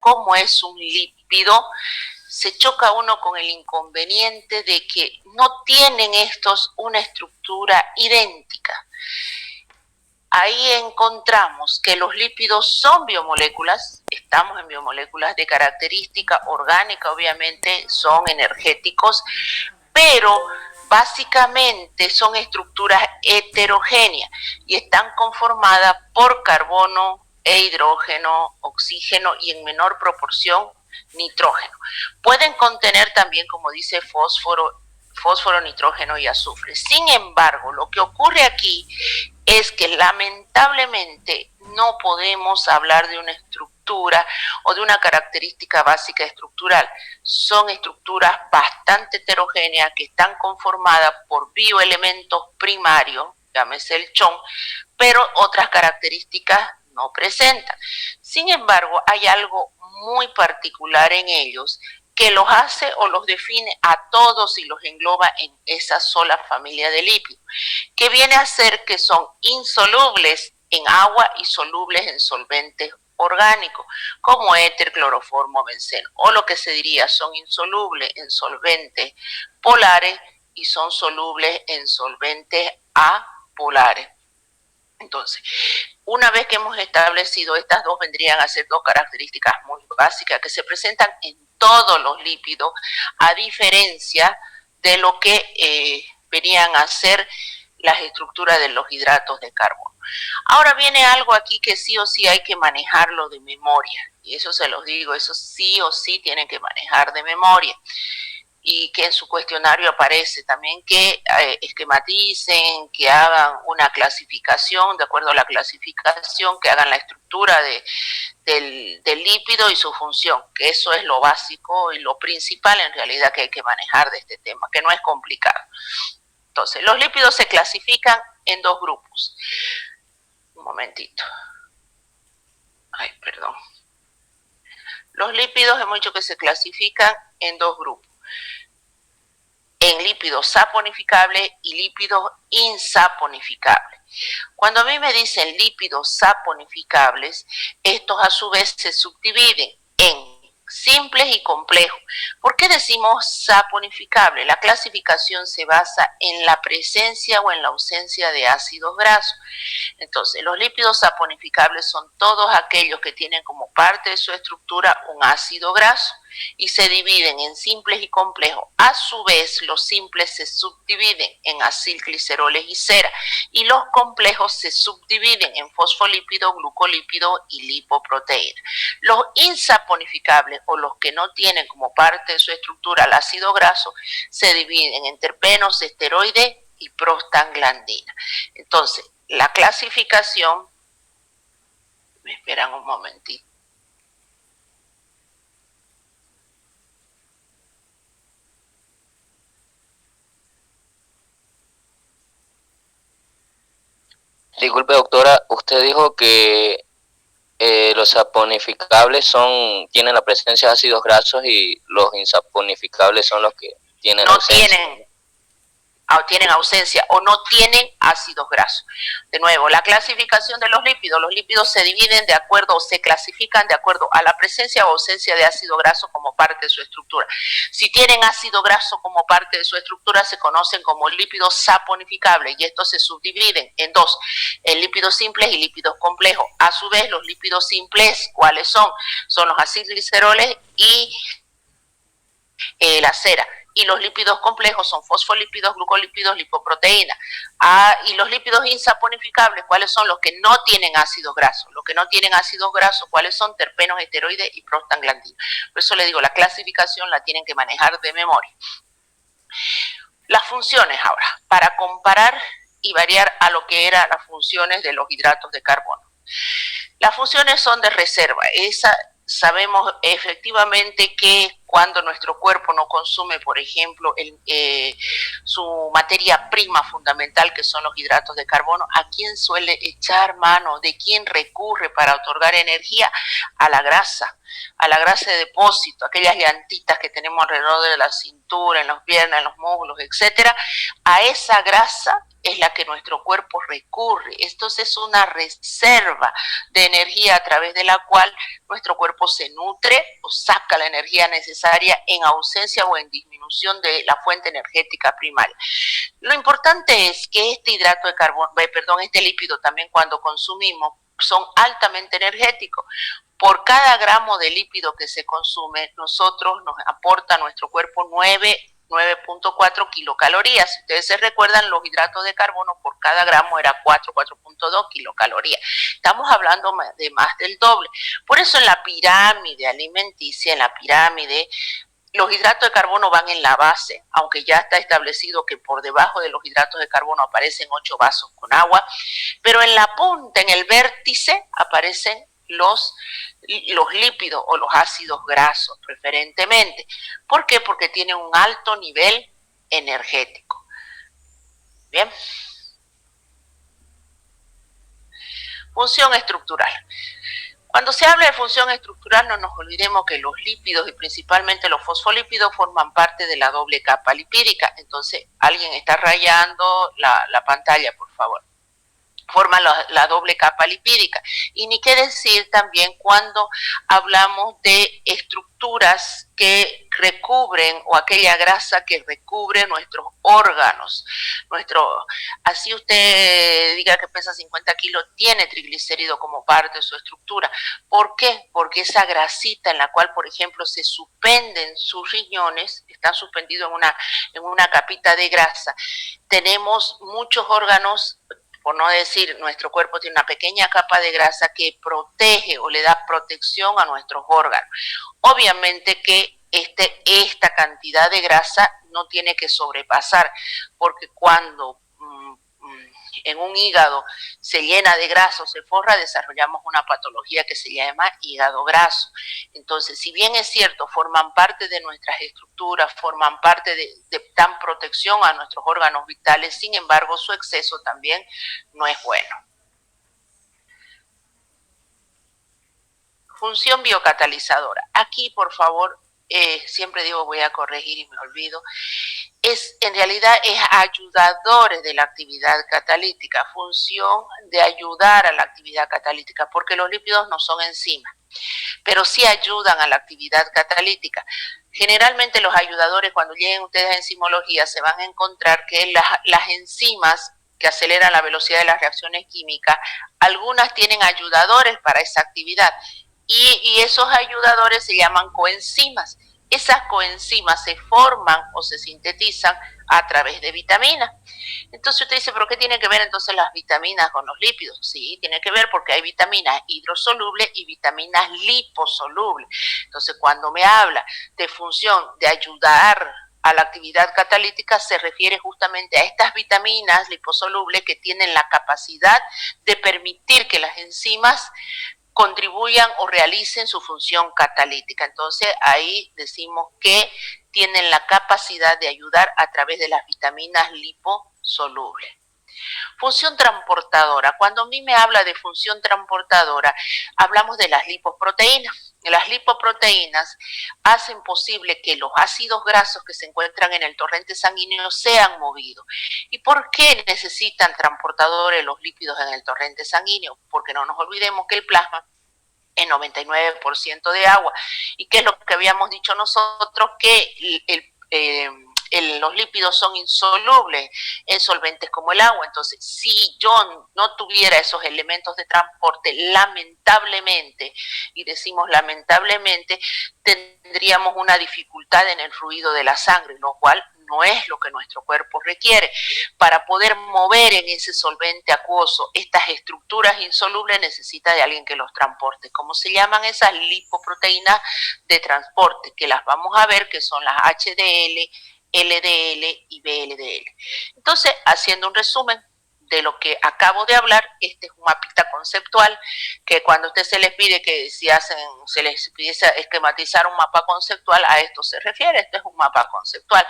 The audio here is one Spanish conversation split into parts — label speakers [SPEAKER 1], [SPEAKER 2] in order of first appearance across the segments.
[SPEAKER 1] cómo es un lípido, se choca uno con el inconveniente de que no tienen estos una estructura idéntica. Ahí encontramos que los lípidos son biomoléculas, estamos en biomoléculas de característica orgánica, obviamente son energéticos, pero básicamente son estructuras heterogéneas y están conformadas por carbono e hidrógeno, oxígeno y en menor proporción nitrógeno. Pueden contener también, como dice, fósforo, nitrógeno y azufre. Sin embargo, lo que ocurre aquí es que lamentablemente no podemos hablar de una estructura o de una característica básica estructural. Son estructuras bastante heterogéneas que están conformadas por bioelementos primarios, llámese el chon, pero otras características no presentan. Sin embargo, hay algo muy particular en ellos que los hace o los define a todos y los engloba en esa sola familia de lípidos, que viene a ser que son insolubles en agua y solubles en solventes orgánicos, como éter, cloroformo, benceno, o lo que se diría son insolubles en solventes polares y son solubles en solventes apolares. Entonces, una vez que hemos establecido estas dos, vendrían a ser dos características muy básicas que se presentan en todos los lípidos, a diferencia de lo que venían a ser las estructuras de los hidratos de carbono. Ahora viene algo aquí que sí o sí hay que manejarlo de memoria, y eso se los digo, eso sí o sí tienen que manejar de memoria, y que en su cuestionario aparece también que esquematicen, que hagan una clasificación, de acuerdo a la clasificación, que hagan la estructura del lípido y su función, que eso es lo básico y lo principal en realidad que hay que manejar de este tema, que no es complicado. Entonces, los lípidos se clasifican en dos grupos. Un momentito. Ay, perdón. Los lípidos hemos dicho que se clasifican en dos grupos, en lípidos saponificables y lípidos insaponificables. Cuando a mí me dicen lípidos saponificables, estos a su vez se subdividen en simples y complejos. ¿Por qué decimos saponificable? La clasificación se basa en la presencia o en la ausencia de ácidos grasos. Entonces, los lípidos saponificables son todos aquellos que tienen como parte de su estructura un ácido graso y se dividen en simples y complejos. A su vez, los simples se subdividen en acilgliceroles y cera, y los complejos se subdividen en fosfolípidos, glucolípidos y lipoproteínas. Los insaponificables, o los que no tienen como parte de su estructura el ácido graso, se dividen en terpenos, esteroides y prostaglandina. Entonces, la clasificación, me esperan un momentito.
[SPEAKER 2] Disculpe, doctora, usted dijo que los saponificables tienen la presencia de ácidos grasos y los insaponificables son los que tienen ausencia.
[SPEAKER 1] Tienen ausencia o no tienen ácidos grasos. De nuevo, la clasificación de los lípidos se dividen de acuerdo o se clasifican de acuerdo a la presencia o ausencia de ácido graso como parte de su estructura. Si tienen ácido graso como parte de su estructura, se conocen como lípidos saponificables, y estos se subdividen en dos, en lípidos simples y lípidos complejos. A su vez, los lípidos simples, ¿cuáles son? Son los acilgliceroles y la cera. Y los lípidos complejos son fosfolípidos, glucolípidos, lipoproteínas. Y los lípidos insaponificables, ¿cuáles son? Los que no tienen ácidos grasos. Los que no tienen ácidos grasos, ¿cuáles son? Terpenos, esteroides y prostaglandinas. Por eso le digo, la clasificación la tienen que manejar de memoria. Las funciones ahora, para comparar y variar a lo que eran las funciones de los hidratos de carbono. Las funciones son de reserva. Sabemos efectivamente que cuando nuestro cuerpo no consume, por ejemplo, su materia prima fundamental, que son los hidratos de carbono, ¿a quién suele echar mano? ¿De quién recurre para otorgar energía? A la grasa de depósito, aquellas llantitas que tenemos alrededor de la cintura, en las piernas, en los muslos, etcétera. A esa grasa es la que nuestro cuerpo recurre. Esto es una reserva de energía a través de la cual nuestro cuerpo se nutre o saca la energía necesaria en ausencia o en disminución de la fuente energética primaria. Lo importante es que este hidrato de carbono, este lípido también cuando consumimos son altamente energéticos. Por cada gramo de lípido que se consume, nosotros nos aporta a nuestro cuerpo 9.4 kilocalorías. Si ustedes se recuerdan, los hidratos de carbono por cada gramo era 4.2 kilocalorías. Estamos hablando de más del doble. Por eso en la pirámide alimenticia, en la pirámide, los hidratos de carbono van en la base, aunque ya está establecido que por debajo de los hidratos de carbono aparecen 8 vasos con agua, pero en la punta, en el vértice, aparecen los lípidos o los ácidos grasos preferentemente. ¿Por qué? Porque tienen un alto nivel energético. Bien. Función estructural. Cuando se habla de función estructural, no nos olvidemos que los lípidos y principalmente los fosfolípidos forman parte de la doble capa lipídica. Entonces, alguien está rayando la pantalla, por favor. Forman la doble capa lipídica. Y ni qué decir también cuando hablamos de estructuras que recubren o aquella grasa que recubre nuestros órganos. Así usted diga que pesa 50 kilos, tiene triglicérido como parte de su estructura. ¿Por qué? Porque esa grasita en la cual, por ejemplo, se suspenden sus riñones, están suspendidos en una capita de grasa. Tenemos muchos órganos, por no decir, nuestro cuerpo tiene una pequeña capa de grasa que protege o le da protección a nuestros órganos. Obviamente que esta cantidad de grasa no tiene que sobrepasar, porque cuando en un hígado se llena de grasa o se forra, desarrollamos una patología que se llama hígado graso. Entonces, si bien es cierto, forman parte de nuestras estructuras, forman parte dan protección a nuestros órganos vitales, sin embargo, su exceso también no es bueno. Función biocatalizadora. Aquí, por favor, siempre digo voy a corregir y me olvido. En realidad es ayudadores de la actividad catalítica, función de ayudar a la actividad catalítica, porque los lípidos no son enzimas, pero sí ayudan a la actividad catalítica. Generalmente los ayudadores, cuando lleguen ustedes a enzimología, se van a encontrar que las enzimas que aceleran la velocidad de las reacciones químicas, algunas tienen ayudadores para esa actividad, y esos ayudadores se llaman coenzimas. Esas coenzimas se forman o se sintetizan a través de vitaminas. Entonces usted dice, ¿pero qué tiene que ver entonces las vitaminas con los lípidos? Sí, tiene que ver porque hay vitaminas hidrosolubles y vitaminas liposolubles. Entonces cuando me habla de función de ayudar a la actividad catalítica, se refiere justamente a estas vitaminas liposolubles que tienen la capacidad de permitir que las enzimas contribuyan o realicen su función catalítica. Entonces ahí decimos que tienen la capacidad de ayudar a través de las vitaminas liposolubles. Función transportadora. Cuando a mí me habla de función transportadora, hablamos de las lipoproteínas. Las lipoproteínas hacen posible que los ácidos grasos que se encuentran en el torrente sanguíneo sean movidos. ¿Y por qué necesitan transportadores los lípidos en el torrente sanguíneo? Porque no nos olvidemos que el plasma es 99% de agua. ¿Y qué es lo que habíamos dicho nosotros? Que los lípidos son insolubles en solventes como el agua. Entonces, si yo no tuviera esos elementos de transporte, lamentablemente, y decimos lamentablemente, tendríamos una dificultad en el fluido de la sangre, lo cual no es lo que nuestro cuerpo requiere. Para poder mover en ese solvente acuoso estas estructuras insolubles, necesita de alguien que los transporte. ¿Cómo se llaman esas lipoproteínas de transporte? Que las vamos a ver, que son las HDL, LDL y VLDL. Entonces, haciendo un resumen de lo que acabo de hablar, este es un mapita conceptual que cuando a usted se les pide que se les pidiese esquematizar un mapa conceptual, a esto se refiere. Este es un mapa conceptual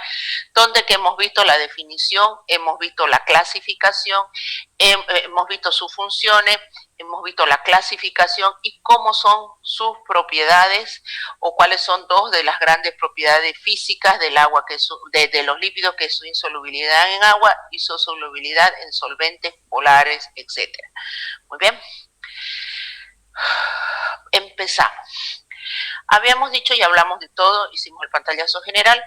[SPEAKER 1] donde que hemos visto la definición, hemos visto la clasificación, hemos visto sus funciones, hemos visto la clasificación y cómo son sus propiedades o cuáles son dos de las grandes propiedades físicas del agua, de los lípidos, que es su insolubilidad en agua y su solubilidad en solventes polares, etc. Muy bien. Empezamos. Habíamos dicho y hablamos de todo, hicimos el pantallazo general.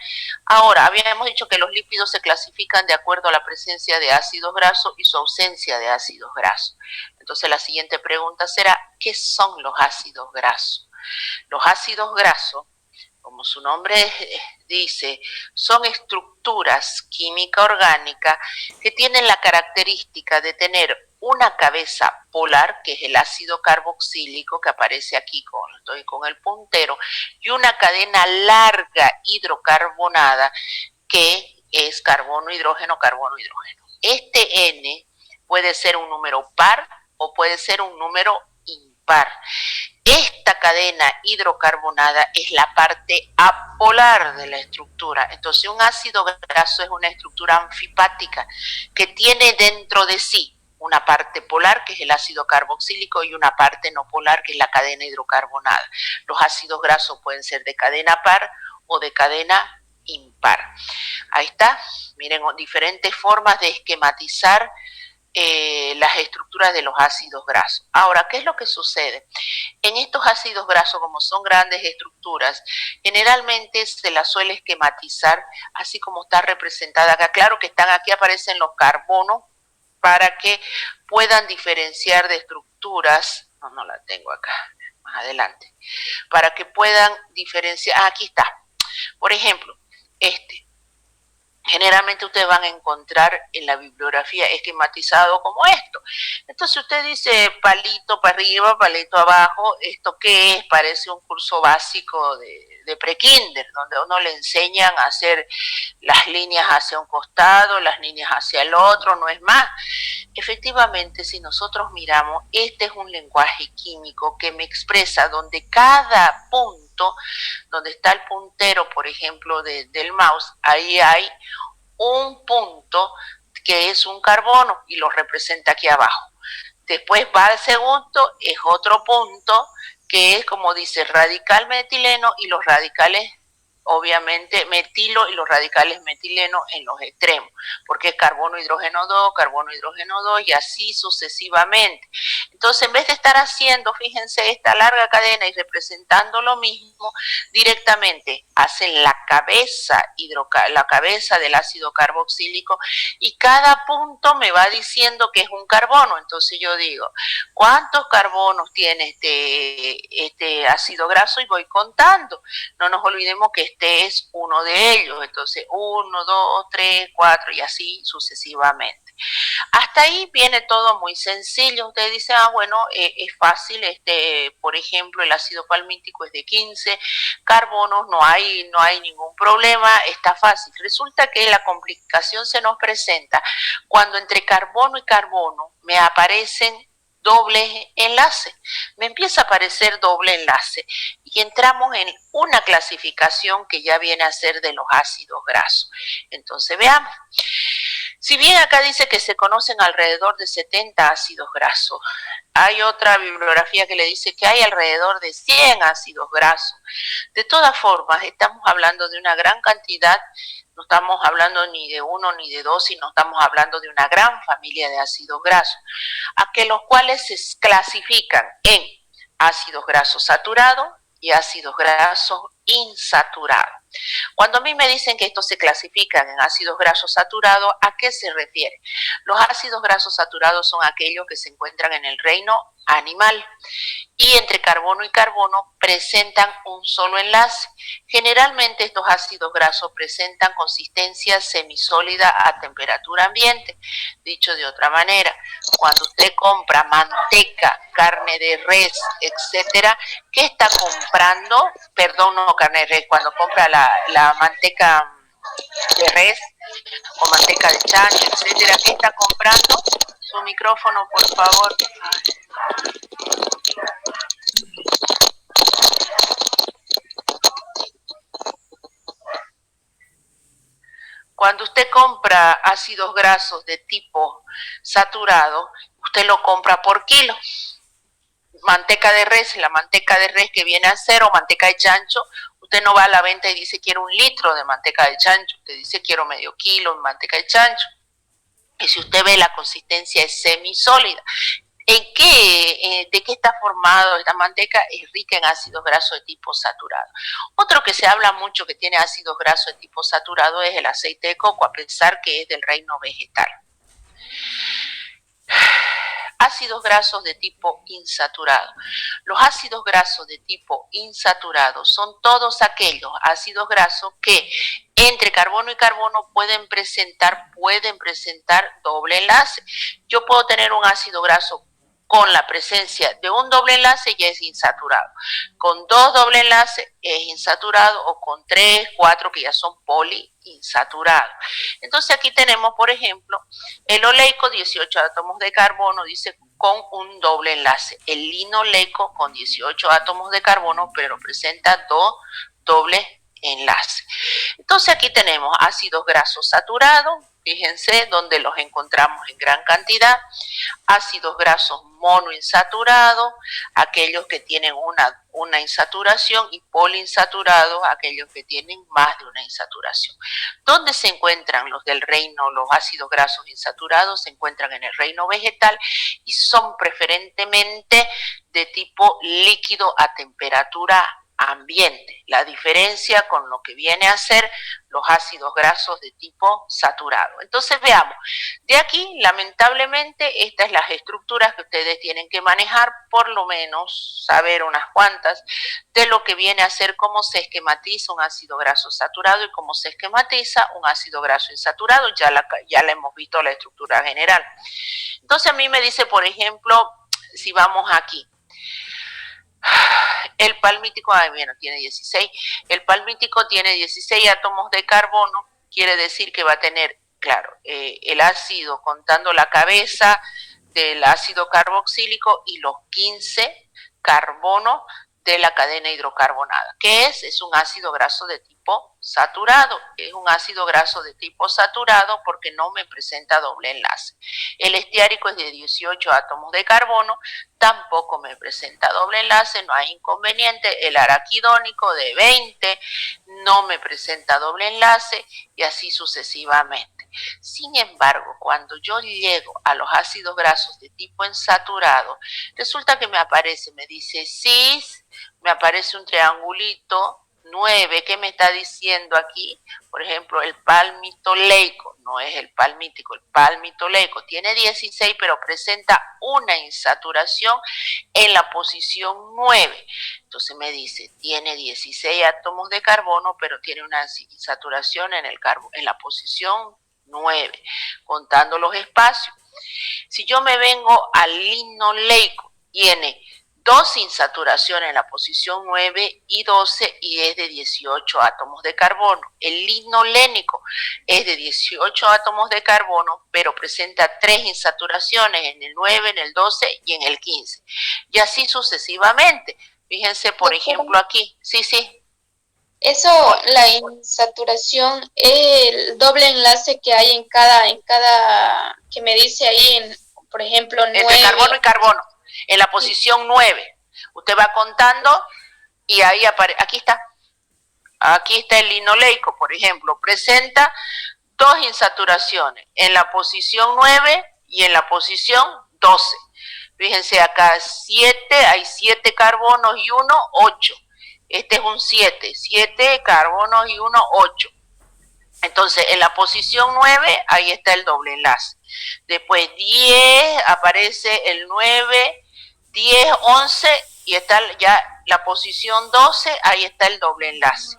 [SPEAKER 1] Ahora, habíamos dicho que los lípidos se clasifican de acuerdo a la presencia de ácidos grasos y su ausencia de ácidos grasos. Entonces la siguiente pregunta será, ¿qué son los ácidos grasos? Los ácidos grasos, como su nombre dice, son estructuras química orgánica que tienen la característica de tener una cabeza polar, que es el ácido carboxílico, que aparece aquí, estoy con el puntero, y una cadena larga hidrocarbonada, que es carbono, hidrógeno, carbono, hidrógeno. Este N puede ser un número par o puede ser un número impar. Esta cadena hidrocarbonada es la parte apolar de la estructura. Entonces, un ácido graso es una estructura anfipática que tiene dentro de sí una parte polar, que es el ácido carboxílico, y una parte no polar, que es la cadena hidrocarbonada. Los ácidos grasos pueden ser de cadena par o de cadena impar. Ahí está. Miren, diferentes formas de esquematizar las estructuras de los ácidos grasos. Ahora, ¿qué es lo que sucede? En estos ácidos grasos, como son grandes estructuras, generalmente se las suele esquematizar así como está representada acá. Claro que están aquí, aparecen los carbonos, para que puedan diferenciar de estructuras. No la tengo acá, más adelante. Para que puedan diferenciar, aquí está. Por ejemplo, generalmente ustedes van a encontrar en la bibliografía esquematizado como esto. Entonces usted dice palito para arriba, palito abajo. ¿Esto qué es? Parece un curso básico de prekinder, donde a uno le enseñan a hacer las líneas hacia un costado, las líneas hacia el otro, no es más. Efectivamente, si nosotros miramos, este es un lenguaje químico que me expresa donde cada punto, donde está el puntero, por ejemplo, del mouse, ahí hay un punto que es un carbono y lo representa aquí abajo. Después va al segundo, es otro punto que es, como dice, radical metileno, y los radicales, obviamente, metilo y los radicales metileno en los extremos, porque es carbono, hidrógeno 2, y así sucesivamente. Entonces, en vez de estar haciendo, fíjense, esta larga cadena y representando lo mismo, directamente hacen la cabeza del ácido carboxílico, y cada punto me va diciendo que es un carbono. Entonces yo digo, ¿cuántos carbonos tiene este ácido graso? Y voy contando. No nos olvidemos que este es uno de ellos. Entonces 1, 2, 3, 4 y así sucesivamente. Hasta ahí viene todo muy sencillo. Usted dice, bueno, es fácil. Por ejemplo, el ácido palmítico es de 15 carbonos, no hay ningún problema, está fácil. Resulta que la complicación se nos presenta cuando entre carbono y carbono me aparecen dobles enlaces. Me empieza a aparecer doble enlace y entramos en una clasificación que ya viene a ser de los ácidos grasos. Entonces veamos. Si bien acá dice que se conocen alrededor de 70 ácidos grasos, hay otra bibliografía que le dice que hay alrededor de 100 ácidos grasos. De todas formas, estamos hablando de una gran cantidad, no estamos hablando ni de uno ni de dos, sino estamos hablando de una gran familia de ácidos grasos, los cuales se clasifican en ácidos grasos saturados y ácidos grasos insaturados. Cuando a mí me dicen que estos se clasifican en ácidos grasos saturados, ¿a qué se refiere? Los ácidos grasos saturados son aquellos que se encuentran en el reino animal y entre carbono y carbono presentan un solo enlace. Generalmente estos ácidos grasos presentan consistencia semisólida a temperatura ambiente. Dicho de otra manera, cuando usted compra manteca, carne de res, etcétera, ¿qué está comprando? Perdón, no carne de res, cuando compra la manteca de res o manteca de chancho, etcétera, ¿qué está comprando? Su micrófono, por favor. Cuando usted compra ácidos grasos de tipo saturado, usted lo compra por kilo. manteca de res, la manteca de res que viene a ser, o manteca de chancho, usted no va a la venta y dice quiero 1 litro de manteca de chancho, usted dice quiero medio kilo de manteca de chancho. Y si usted ve, la consistencia es semisólida. ¿De qué está formado esta manteca? Es rica en ácidos grasos de tipo saturado. Otro que se habla mucho que tiene ácidos grasos de tipo saturado es el aceite de coco, a pesar que es del reino vegetal. Ácidos grasos de tipo insaturado. Los ácidos grasos de tipo insaturado son todos aquellos ácidos grasos que entre carbono y carbono pueden presentar doble enlace. Yo puedo tener un ácido graso con la presencia de un doble enlace, ya es insaturado. Con 2 doble enlaces es insaturado, o con 3, 4 que ya son poliinsaturados. Entonces aquí tenemos, por ejemplo, el oleico, 18 átomos de carbono, dice con un doble enlace. El linoleico con 18 átomos de carbono, pero presenta 2 dobles enlaces. Entonces aquí tenemos ácidos grasos saturados, fíjense, donde los encontramos en gran cantidad, ácidos grasos monoinsaturados, aquellos que tienen una insaturación, y poliinsaturados, aquellos que tienen más de una insaturación. ¿Dónde se encuentran los del reino, los ácidos grasos insaturados? Se encuentran en el reino vegetal y son preferentemente de tipo líquido a temperatura ambiente. La diferencia con lo que viene a ser los ácidos grasos de tipo saturado. Entonces veamos, de aquí lamentablemente estas son las estructuras que ustedes tienen que manejar, por lo menos saber unas cuantas de lo que viene a ser cómo se esquematiza un ácido graso saturado y cómo se esquematiza un ácido graso insaturado. Ya la hemos visto, la estructura general. Entonces a mí me dice, por ejemplo, si vamos aquí, el palmítico, bueno, tiene 16, el palmítico tiene 16 átomos de carbono, quiere decir que va a tener, claro, el ácido, contando la cabeza del ácido carboxílico, y los 15 carbonos de la cadena hidrocarbonada. ¿Qué es? Es un ácido graso de tipo saturado. Es un ácido graso de tipo saturado porque no me presenta doble enlace. El estiárico es de 18 átomos de carbono, tampoco me presenta doble enlace, no hay inconveniente. El araquidónico de 20 no me presenta doble enlace, y así sucesivamente. Sin embargo, cuando yo llego a los ácidos grasos de tipo insaturado, resulta que me dice cis, me aparece un triangulito 9, ¿qué me está diciendo aquí? Por ejemplo, el palmitoleico, no es el palmítico, el palmitoleico tiene 16, pero presenta una insaturación en la posición 9. Entonces me dice, tiene 16 átomos de carbono, pero tiene una insaturación en la posición 9, contando los espacios. Si yo me vengo al linoleico, tiene 2 insaturaciones en la posición 9 y 12, y es de 18 átomos de carbono. El linolénico es de 18 átomos de carbono, pero presenta 3 insaturaciones en el 9, en el 12 y en el 15. Y así sucesivamente. Fíjense, por ejemplo, aquí. Sí, sí.
[SPEAKER 3] Eso, la insaturación, el doble enlace que hay en cada, que me dice ahí, por ejemplo, 9.
[SPEAKER 1] Entre carbono y carbono. En la posición 9, usted va contando y ahí aparece, aquí está el linoleico, por ejemplo, presenta 2 insaturaciones en la posición 9 y en la posición 12. Fíjense acá, hay 7 carbonos y 1, 8. Este es un 7 carbonos y 1, 8. Entonces, en la posición 9, ahí está el doble enlace. Después 10, aparece el 9, 10, 11, y está ya la posición 12, ahí está el doble enlace.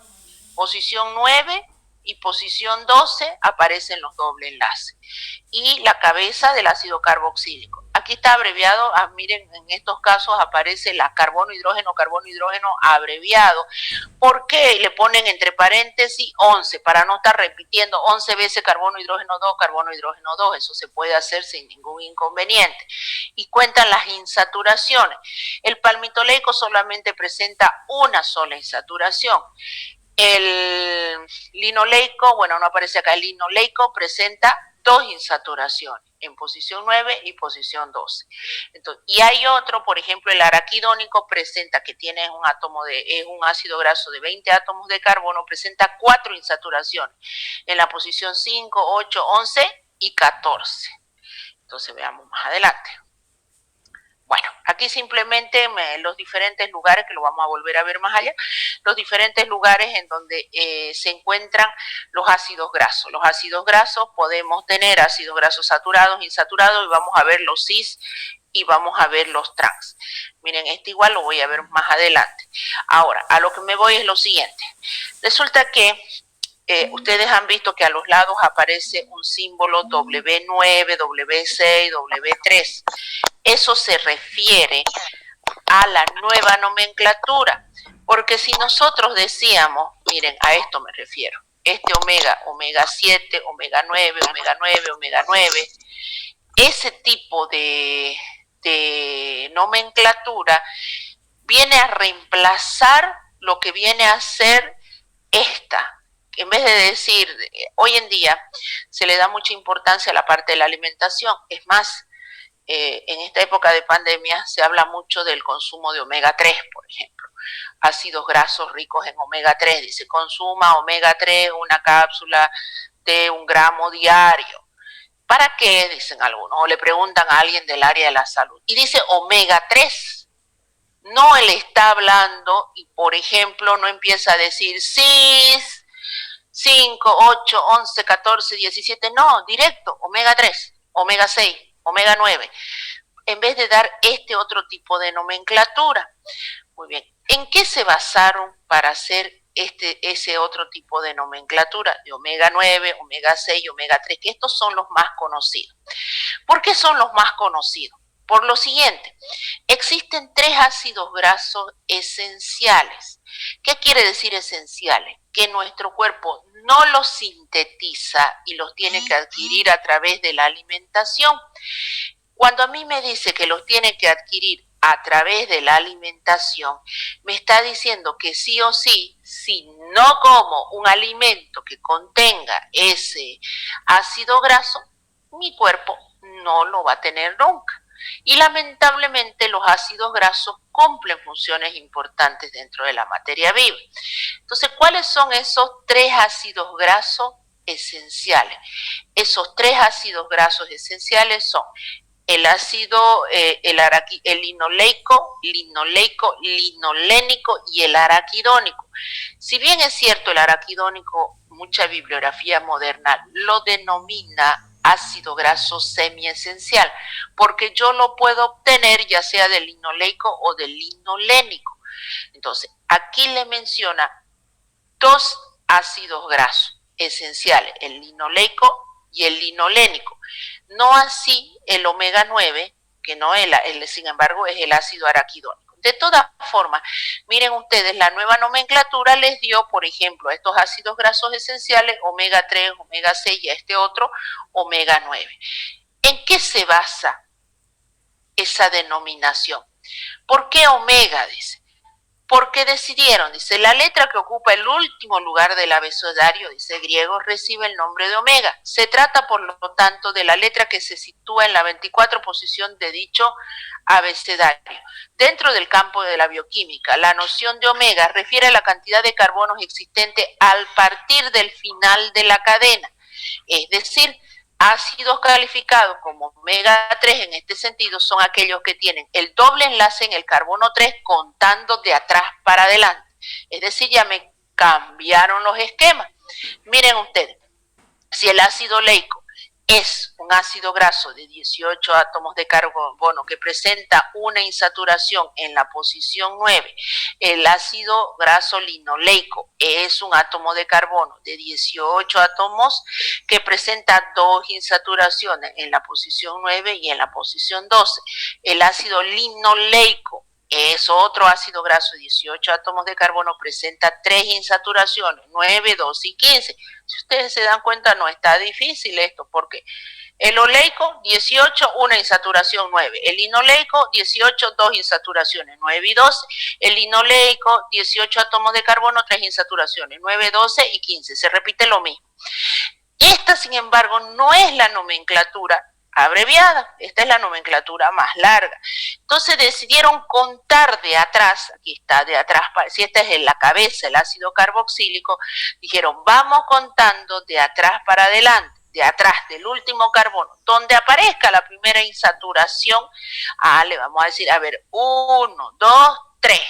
[SPEAKER 1] Posición 9 y posición 12 aparecen los doble enlaces. Y la cabeza del ácido carboxílico. Aquí está abreviado, miren, en estos casos aparece la carbono-hidrógeno abreviado. ¿Por qué le ponen entre paréntesis 11? Para no estar repitiendo 11 veces carbono-hidrógeno 2, eso se puede hacer sin ningún inconveniente. Y cuentan las insaturaciones. El palmitoleico solamente presenta una sola insaturación. El linoleico, bueno, no aparece acá, el linoleico presenta 2 insaturaciones en posición 9 y posición 12. Entonces, y hay otro, por ejemplo, el araquidónico presenta que tiene es un ácido graso de 20 átomos de carbono, presenta 4 insaturaciones en la posición 5, 8, 11 y 14. Entonces veamos más adelante. Bueno, aquí simplemente los diferentes lugares, que lo vamos a volver a ver más allá, los diferentes lugares en donde se encuentran los ácidos grasos. Los ácidos grasos podemos tener ácidos grasos saturados, insaturados, y vamos a ver los cis y vamos a ver los trans. Miren, este igual lo voy a ver más adelante. Ahora, a lo que me voy es lo siguiente. Resulta que ustedes han visto que a los lados aparece un símbolo W9, W6, W3. Eso se refiere a la nueva nomenclatura, porque si nosotros decíamos, miren, a esto me refiero, este omega, omega 7, omega 9, omega 9, omega 9, ese tipo de nomenclatura viene a reemplazar lo que viene a ser esta. En vez de decir, hoy en día se le da mucha importancia a la parte de la alimentación. Es más, en esta época de pandemia se habla mucho del consumo de omega 3, por ejemplo. Ácidos grasos ricos en omega 3. Dice, consuma omega 3, una cápsula de 1 gramo diario. ¿Para qué? Dicen algunos. O le preguntan a alguien del área de la salud. Y dice omega 3. No le está hablando y, por ejemplo, no empieza a decir cis, 5, 8, 11, 14, 17, no, directo, omega 3, omega 6, omega 9, en vez de dar este otro tipo de nomenclatura. Muy bien, ¿en qué se basaron para hacer ese otro tipo de nomenclatura de omega 9, omega 6 y omega 3? Que estos son los más conocidos. ¿Por qué son los más conocidos? Por lo siguiente, existen 3 ácidos grasos esenciales. ¿Qué quiere decir esenciales? Que nuestro cuerpo no los sintetiza y los tiene que adquirir a través de la alimentación. Cuando a mí me dice que los tiene que adquirir a través de la alimentación, me está diciendo que sí o sí, si no como un alimento que contenga ese ácido graso, mi cuerpo no lo va a tener nunca. Y lamentablemente los ácidos grasos cumplen funciones importantes dentro de la materia viva. Entonces, ¿cuáles son esos 3 ácidos grasos esenciales? Esos 3 ácidos grasos esenciales son el ácido, el linoleico, linolénico y el araquidónico. Si bien es cierto, el araquidónico, mucha bibliografía moderna lo denomina ácido graso semiesencial, porque yo lo puedo obtener ya sea del linoleico o del linolénico. Entonces, aquí le menciona 2 ácidos grasos esenciales, el linoleico y el linolénico. No así el omega 9, que no sin embargo es el ácido araquidónico. De todas formas, miren ustedes, la nueva nomenclatura les dio, por ejemplo, a estos ácidos grasos esenciales, omega 3, omega 6 y a este otro, omega 9. ¿En qué se basa esa denominación? ¿Por qué omega? Dice. Porque decidieron, dice, la letra que ocupa el último lugar del abecedario, dice griego, recibe el nombre de omega. Se trata, por lo tanto, de la letra que se sitúa en la 24 posición de dicho abecedario. Dentro del campo de la bioquímica, la noción de omega refiere a la cantidad de carbonos existente al partir del final de la cadena. Es decir, ácidos calificados como omega 3 en este sentido son aquellos que tienen el doble enlace en el carbono 3 contando de atrás para adelante. Es decir, ya me cambiaron los esquemas. Miren ustedes, si el ácido oleico es un ácido graso de 18 átomos de carbono que presenta una insaturación en la posición 9, el ácido graso linoleico es un átomo de carbono de 18 átomos que presenta 2 insaturaciones en la posición 9 y en la posición 12. El ácido linoleico es otro ácido graso de 18 átomos de carbono, presenta 3 insaturaciones, 9, 12 y 15. Si ustedes se dan cuenta, no está difícil esto, porque el oleico, 18, una insaturación 9. El linoleico, 18, 2 insaturaciones, 9 y 12. El linoleico, 18 átomos de carbono, 3 insaturaciones, 9, 12 y 15. Se repite lo mismo. Esta, sin embargo, no es la nomenclatura abreviada, esta es la nomenclatura más larga. Entonces decidieron contar de atrás, aquí está de atrás, si esta es en la cabeza el ácido carboxílico, dijeron vamos contando de atrás para adelante, de atrás del último carbono, donde aparezca la primera insaturación, le vamos a decir, a ver, 1, 2, 3,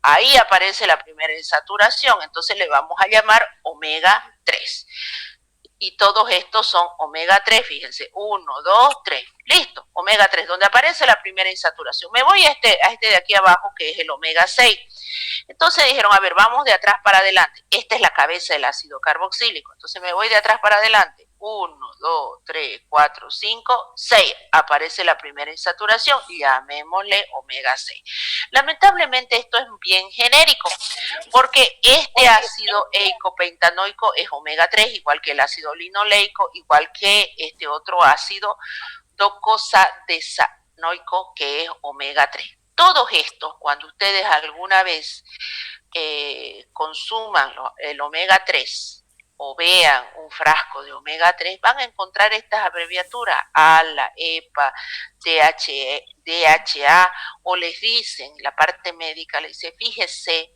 [SPEAKER 1] ahí aparece la primera insaturación, entonces le vamos a llamar omega 3. Y todos estos son omega 3, fíjense, 1, 2, 3, listo, omega 3, donde aparece la primera insaturación. Me voy a este de aquí abajo, que es el omega 6. Entonces dijeron, a ver, vamos de atrás para adelante. Esta es la cabeza del ácido carboxílico. Entonces me voy de atrás para adelante. 1, 2, 3, 4, 5, 6. Aparece la primera insaturación, llamémosle omega 6. Lamentablemente esto es bien genérico, porque este ácido eicopentanoico es omega 3, igual que el ácido linoleico, igual que este otro ácido docosahexaenoico, que es omega 3. Todos estos, cuando ustedes alguna vez consuman el omega 3 o vean un frasco de omega 3, van a encontrar estas abreviaturas, ALA, EPA, DHA, o les dicen, la parte médica les dice, fíjese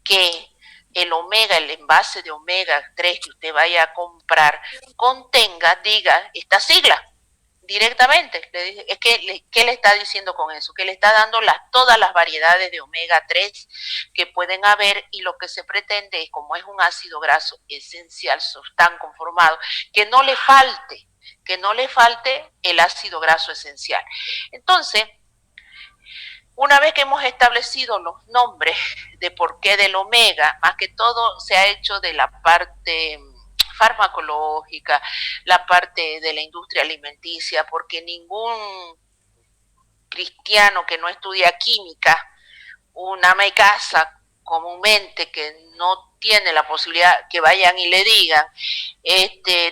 [SPEAKER 1] que el omega, el envase de omega 3 que usted vaya a comprar, contenga, diga, esta sigla, directamente. Es que, ¿qué le está diciendo con eso? Que le está dando todas las variedades de omega 3 que pueden haber, y lo que se pretende es, como es un ácido graso esencial, tan conformado, que no le falte el ácido graso esencial. Entonces, una vez que hemos establecido los nombres de por qué del omega, más que todo se ha hecho de la parte farmacológica, la parte de la industria alimenticia, porque ningún cristiano que no estudia química, un ama de casa comúnmente que no tiene la posibilidad, que vayan y le digan,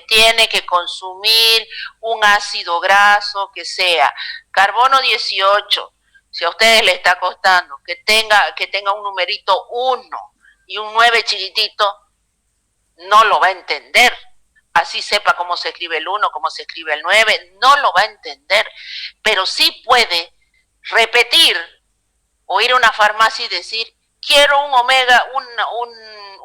[SPEAKER 1] tiene que consumir un ácido graso que sea carbono 18, si a ustedes le está costando que tenga un numerito 1 y un 9 chiquitito, no lo va a entender. Así sepa cómo se escribe el 1, cómo se escribe el 9, no lo va a entender. Pero sí puede repetir o ir a una farmacia y decir, quiero un omega, un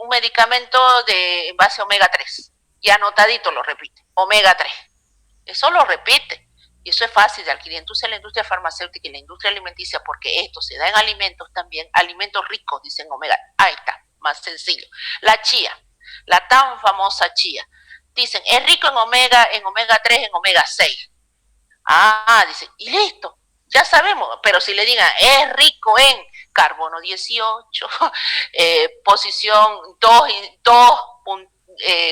[SPEAKER 1] medicamento en base a omega 3. Y anotadito lo repite, omega 3. Eso lo repite. Y eso es fácil de adquirir. Entonces la industria farmacéutica y la industria alimenticia, porque esto se da en alimentos también, alimentos ricos, dicen omega. Ahí está, más sencillo. La chía, la tan famosa chía. Dicen, es rico en omega 3, en omega 6. Dicen, y listo, ya sabemos. Pero si le digan, es rico en carbono 18, posición 2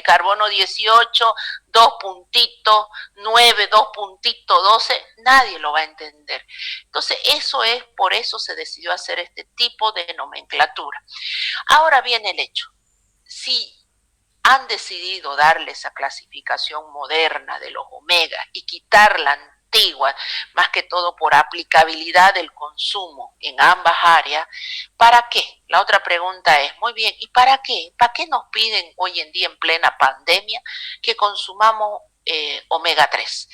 [SPEAKER 1] carbono 18, 2 puntitos, 9, 2 puntitos, 12, nadie lo va a entender. Entonces, por eso se decidió hacer este tipo de nomenclatura. Ahora viene el hecho. Si han decidido darle esa clasificación moderna de los omegas y quitar la antigua, más que todo por aplicabilidad del consumo en ambas áreas, ¿para qué? La otra pregunta es, muy bien, ¿y para qué? ¿Para qué nos piden hoy en día en plena pandemia que consumamos omega 3?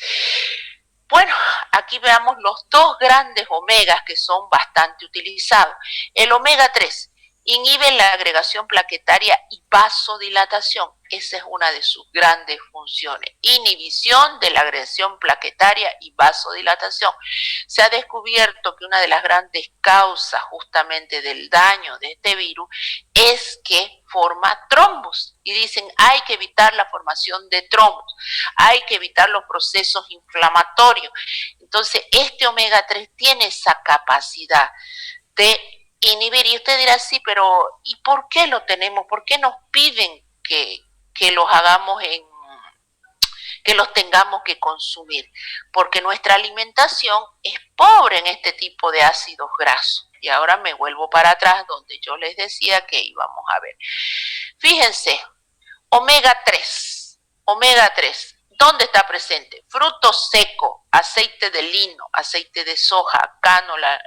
[SPEAKER 1] Bueno, aquí veamos los dos grandes omegas que son bastante utilizados. El omega 3 inhibe la agregación plaquetaria y vasodilatación. Esa es una de sus grandes funciones. Inhibición de la agregación plaquetaria y vasodilatación. Se ha descubierto que una de las grandes causas justamente del daño de este virus es que forma trombos. Y dicen, hay que evitar la formación de trombos. Hay que evitar los procesos inflamatorios. Entonces, este omega 3 tiene esa capacidad de inhibir. Y usted dirá, sí, pero ¿y por qué lo tenemos? ¿Por qué nos piden que los hagamos que los tengamos que consumir? Porque nuestra alimentación es pobre en este tipo de ácidos grasos. Y ahora me vuelvo para atrás donde yo les decía que íbamos a ver. Fíjense, omega 3. ¿Dónde está presente? Fruto seco, aceite de lino, aceite de soja, cánola,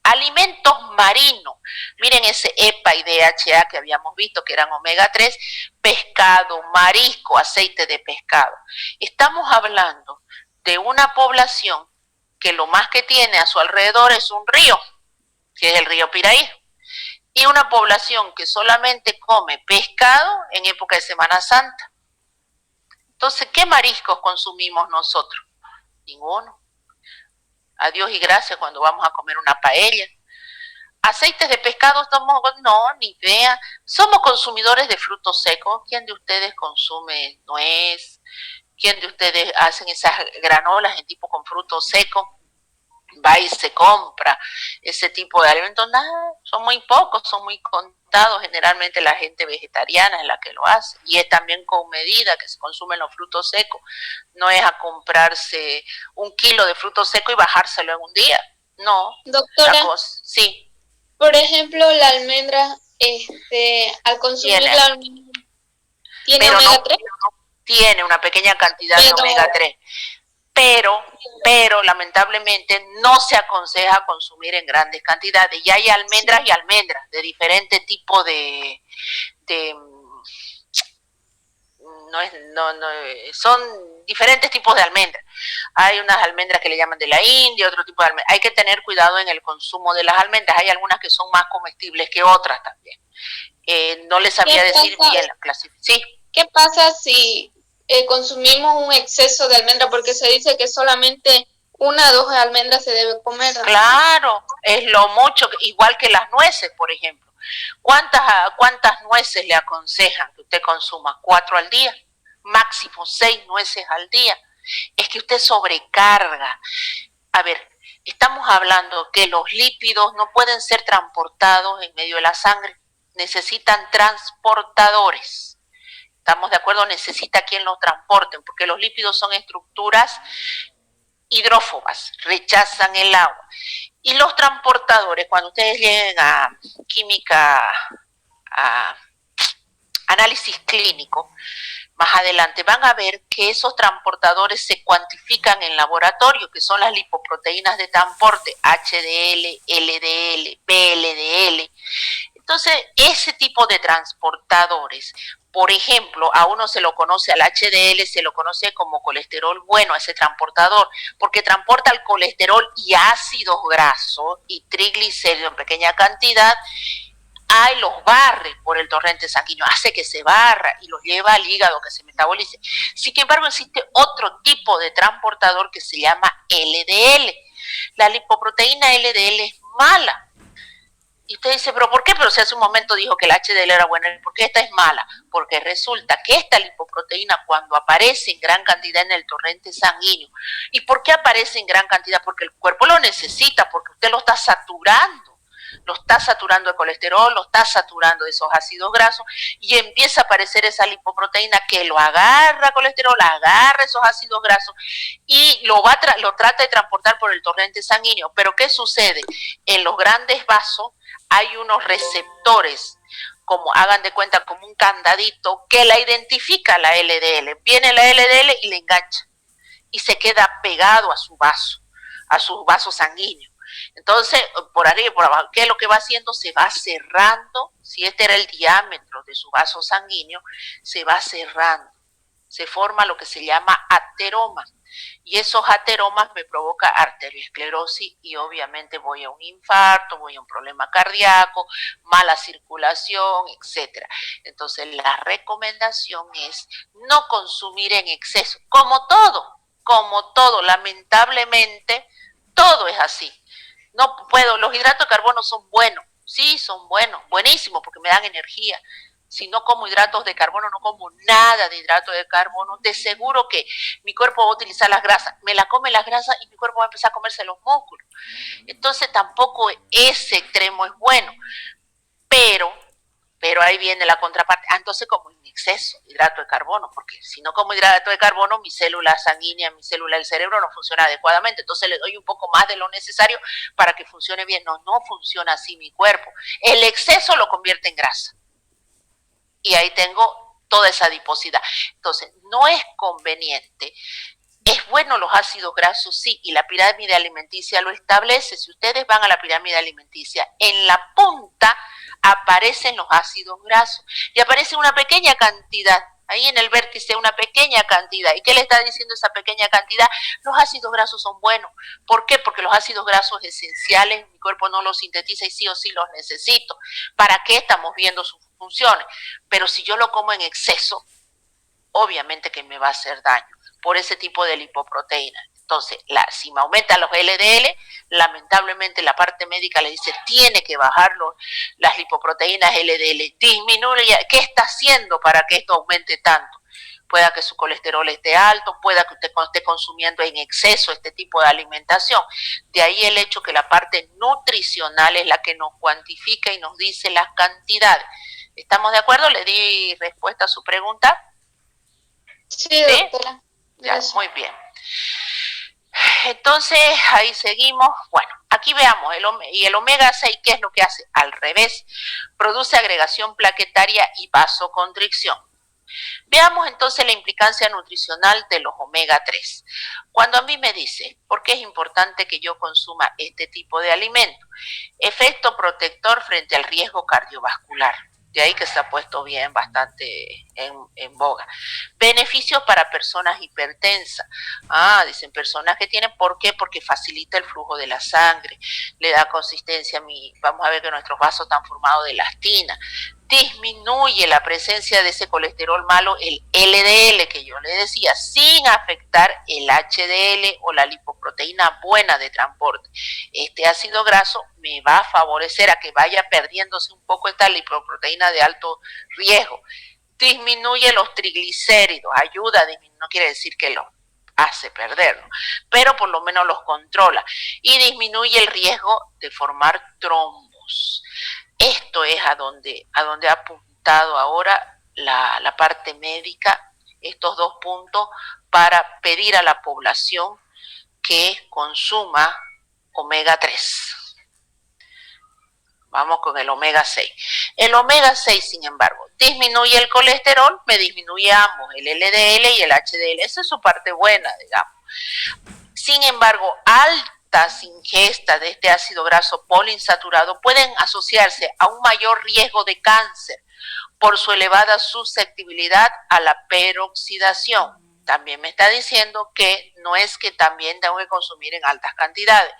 [SPEAKER 1] alimentos marinos. Miren ese EPA y DHA que habíamos visto que eran omega 3, pescado, marisco, aceite de pescado. Estamos hablando de una población que lo más que tiene a su alrededor es un río, que es el río Piraí, y una población que solamente come pescado en época de Semana Santa. Entonces, ¿qué mariscos consumimos nosotros? Ninguno. A Dios y gracias cuando vamos a comer una paella. Aceites de pescado, no, ni idea. Somos consumidores de frutos secos. ¿Quién de ustedes consume nuez? ¿Quién de ustedes hacen esas granolas en tipo con frutos secos? Va y se compra ese tipo de alimentos. Nada, son muy pocos, son muy contados. Generalmente la gente vegetariana es la que lo hace, y es también con medida que se consumen los frutos secos. No es a comprarse 1 kilo de fruto seco y bajárselo en un día. No.
[SPEAKER 3] Doctora,
[SPEAKER 1] sí.
[SPEAKER 3] Por ejemplo, la almendra, al consumir la almendra, ¿tiene omega 3?
[SPEAKER 1] Tiene una pequeña cantidad de omega 3. Pero lamentablemente no se aconseja consumir en grandes cantidades. Ya hay almendras y almendras de diferente tipo son diferentes tipos de almendras. Hay unas almendras que le llaman de la India, otro tipo de almendras. Hay que tener cuidado en el consumo de las almendras. Hay algunas que son más comestibles que otras también. No les sabría decir bien la clasificación. Sí.
[SPEAKER 3] ¿Qué pasa si consumimos un exceso de almendra? Porque se dice que solamente 1 o 2 almendras se debe comer, ¿no?
[SPEAKER 1] Claro, es lo mucho, igual que las nueces, por ejemplo. ¿Cuántas nueces le aconsejan que usted consuma? 4 al día, máximo 6 nueces al día. Es que usted sobrecarga. A ver, estamos hablando que los lípidos no pueden ser transportados en medio de la sangre, necesitan transportadores. ¿Estamos de acuerdo? Necesita quien los transporte, porque los lípidos son estructuras hidrófobas, rechazan el agua. Y los transportadores, cuando ustedes lleguen a química, a análisis clínico, más adelante van a ver que esos transportadores se cuantifican en laboratorio, que son las lipoproteínas de transporte, HDL, LDL, VLDL. Entonces, ese tipo de transportadores, por ejemplo, a uno se lo conoce, al HDL se lo conoce como colesterol bueno, ese transportador, porque transporta el colesterol y ácidos grasos y triglicéridos en pequeña cantidad, los barre por el torrente sanguíneo, hace que se barra y los lleva al hígado, que se metabolice. Sin embargo, existe otro tipo de transportador que se llama LDL. La lipoproteína LDL es mala. Y usted dice, ¿pero por qué? Pero si hace un momento dijo que el HDL era bueno, ¿por qué esta es mala? Porque resulta que esta lipoproteína, cuando aparece en gran cantidad en el torrente sanguíneo, ¿y por qué aparece en gran cantidad? Porque el cuerpo lo necesita, porque usted lo está saturando de colesterol, lo está saturando de esos ácidos grasos, y empieza a aparecer esa lipoproteína que lo agarra colesterol, agarra esos ácidos grasos y lo trata de transportar por el torrente sanguíneo. Pero ¿qué sucede? En los grandes vasos hay unos receptores, como hagan de cuenta como un candadito, que la identifica la LDL. Viene la LDL y le engancha y se queda pegado a su vaso sanguíneo. Entonces, por arriba y por abajo, ¿qué es lo que va haciendo? Se va cerrando. Si este era el diámetro de su vaso sanguíneo, se va cerrando. Se forma lo que se llama ateroma. Y esos ateromas me provoca arteriosclerosis y obviamente voy a un infarto, voy a un problema cardíaco, mala circulación, etcétera. Entonces, la recomendación es no consumir en exceso, como todo, lamentablemente, todo es así. No puedo, los hidratos de carbono son buenos, sí, son buenos, buenísimos, porque me dan energía. Si no como hidratos de carbono, no como nada de hidratos de carbono, de seguro que mi cuerpo va a utilizar las grasas. Me la come las grasas y mi cuerpo va a empezar a comerse los músculos. Entonces tampoco ese extremo es bueno. Pero ahí viene la contraparte. Entonces como en exceso hidrato de carbono, porque si no como hidrato de carbono, mi célula sanguínea, mi célula del cerebro no funciona adecuadamente. Entonces le doy un poco más de lo necesario para que funcione bien. No funciona así mi cuerpo. El exceso lo convierte en grasa. Y ahí tengo toda esa adiposidad. Entonces, no es conveniente. Es bueno los ácidos grasos, sí, y la pirámide alimenticia lo establece. Si ustedes van a la pirámide alimenticia, en la punta aparecen los ácidos grasos y aparece una pequeña cantidad, ahí en el vértice una pequeña cantidad. ¿Y qué le está diciendo esa pequeña cantidad? Los ácidos grasos son buenos. ¿Por qué? Porque los ácidos grasos esenciales, mi cuerpo no los sintetiza y sí o sí los necesito. ¿Para qué? Estamos viendo sus funciones. Pero si yo lo como en exceso, obviamente que me va a hacer daño por ese tipo de lipoproteína. Entonces, si me aumentan los LDL, lamentablemente la parte médica le dice, tiene que bajar las lipoproteínas LDL, disminuye. ¿Qué está haciendo para que esto aumente tanto? Pueda que su colesterol esté alto, pueda que usted esté consumiendo en exceso este tipo de alimentación. De ahí el hecho que la parte nutricional es la que nos cuantifica y nos dice las cantidades. ¿Estamos de acuerdo? ¿Le di respuesta a su pregunta?
[SPEAKER 3] Sí, doctora.
[SPEAKER 1] Ya, muy bien. Entonces, ahí seguimos. Bueno, aquí veamos, el omega 6, ¿qué es lo que hace? Al revés, produce agregación plaquetaria y vasoconstricción. Veamos entonces la implicancia nutricional de los omega 3. Cuando a mí me dice, ¿por qué es importante que yo consuma este tipo de alimento? Efecto protector frente al riesgo cardiovascular. De ahí que se ha puesto bien, bastante en boga. Beneficios para personas hipertensas. Dicen personas que tienen, ¿por qué? Porque facilita el flujo de la sangre, le da consistencia vamos a ver que nuestros vasos están formados de elastina. Disminuye la presencia de ese colesterol malo, el LDL que yo le decía, sin afectar el HDL o la lipoproteína buena de transporte. Este ácido graso me va a favorecer a que vaya perdiéndose un poco esta lipoproteína de alto riesgo. Disminuye los triglicéridos, ayuda a disminuir, no quiere decir que lo hace perderlo, pero por lo menos los controla y disminuye el riesgo de formar trombos. Esto es a donde ha apuntado ahora la parte médica, estos 2 puntos para pedir a la población que consuma omega 3. Vamos con el omega 6. El omega 6, sin embargo, disminuye el colesterol, me disminuye ambos, el LDL y el HDL. Esa es su parte buena, digamos. Sin embargo, altas ingestas de este ácido graso poliinsaturado pueden asociarse a un mayor riesgo de cáncer por su elevada susceptibilidad a la peroxidación. También me está diciendo que no es que también tengo que consumir en altas cantidades.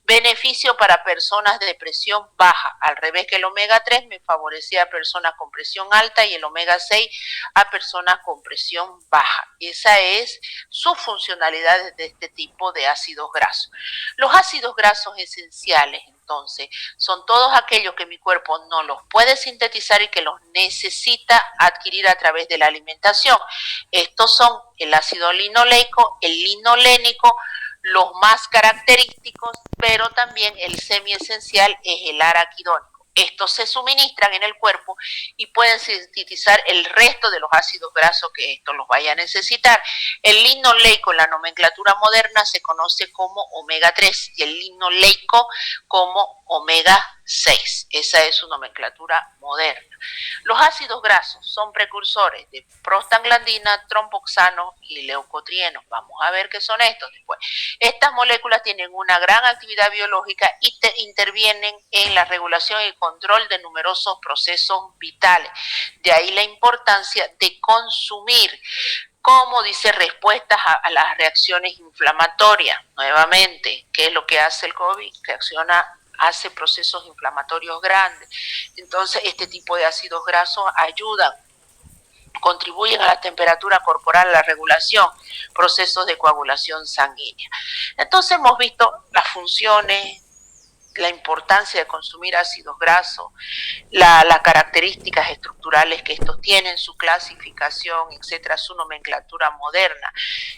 [SPEAKER 1] Beneficio para personas de presión baja, al revés que el omega 3 me favorecía a personas con presión alta y el omega 6 a personas con presión baja. Esa es su funcionalidad de este tipo de ácidos grasos. Los ácidos grasos esenciales, entonces, son todos aquellos que mi cuerpo no los puede sintetizar y que los necesita adquirir a través de la alimentación. Estos son el ácido linoleico, el linolénico, los más característicos, pero también el semiesencial es el araquidónico. Estos se suministran en el cuerpo y pueden sintetizar el resto de los ácidos grasos que estos los vaya a necesitar. El linoleico en la nomenclatura moderna se conoce como omega 3 y el linoleico como omega 6. Esa es su nomenclatura moderna. Los ácidos grasos son precursores de prostaglandina, tromboxano y leucotrieno. Vamos a ver qué son estos después. Estas moléculas tienen una gran actividad biológica y intervienen en la regulación y control de numerosos procesos vitales. De ahí la importancia de consumir, como dice, respuestas a las reacciones inflamatorias. Nuevamente, ¿qué es lo que hace el COVID? Hace procesos inflamatorios grandes. Entonces, este tipo de ácidos grasos ayudan, contribuyen a la temperatura corporal, a la regulación, procesos de coagulación sanguínea. Entonces, hemos visto las funciones, la importancia de consumir ácidos grasos, las características estructurales que estos tienen, su clasificación, etcétera, su nomenclatura moderna.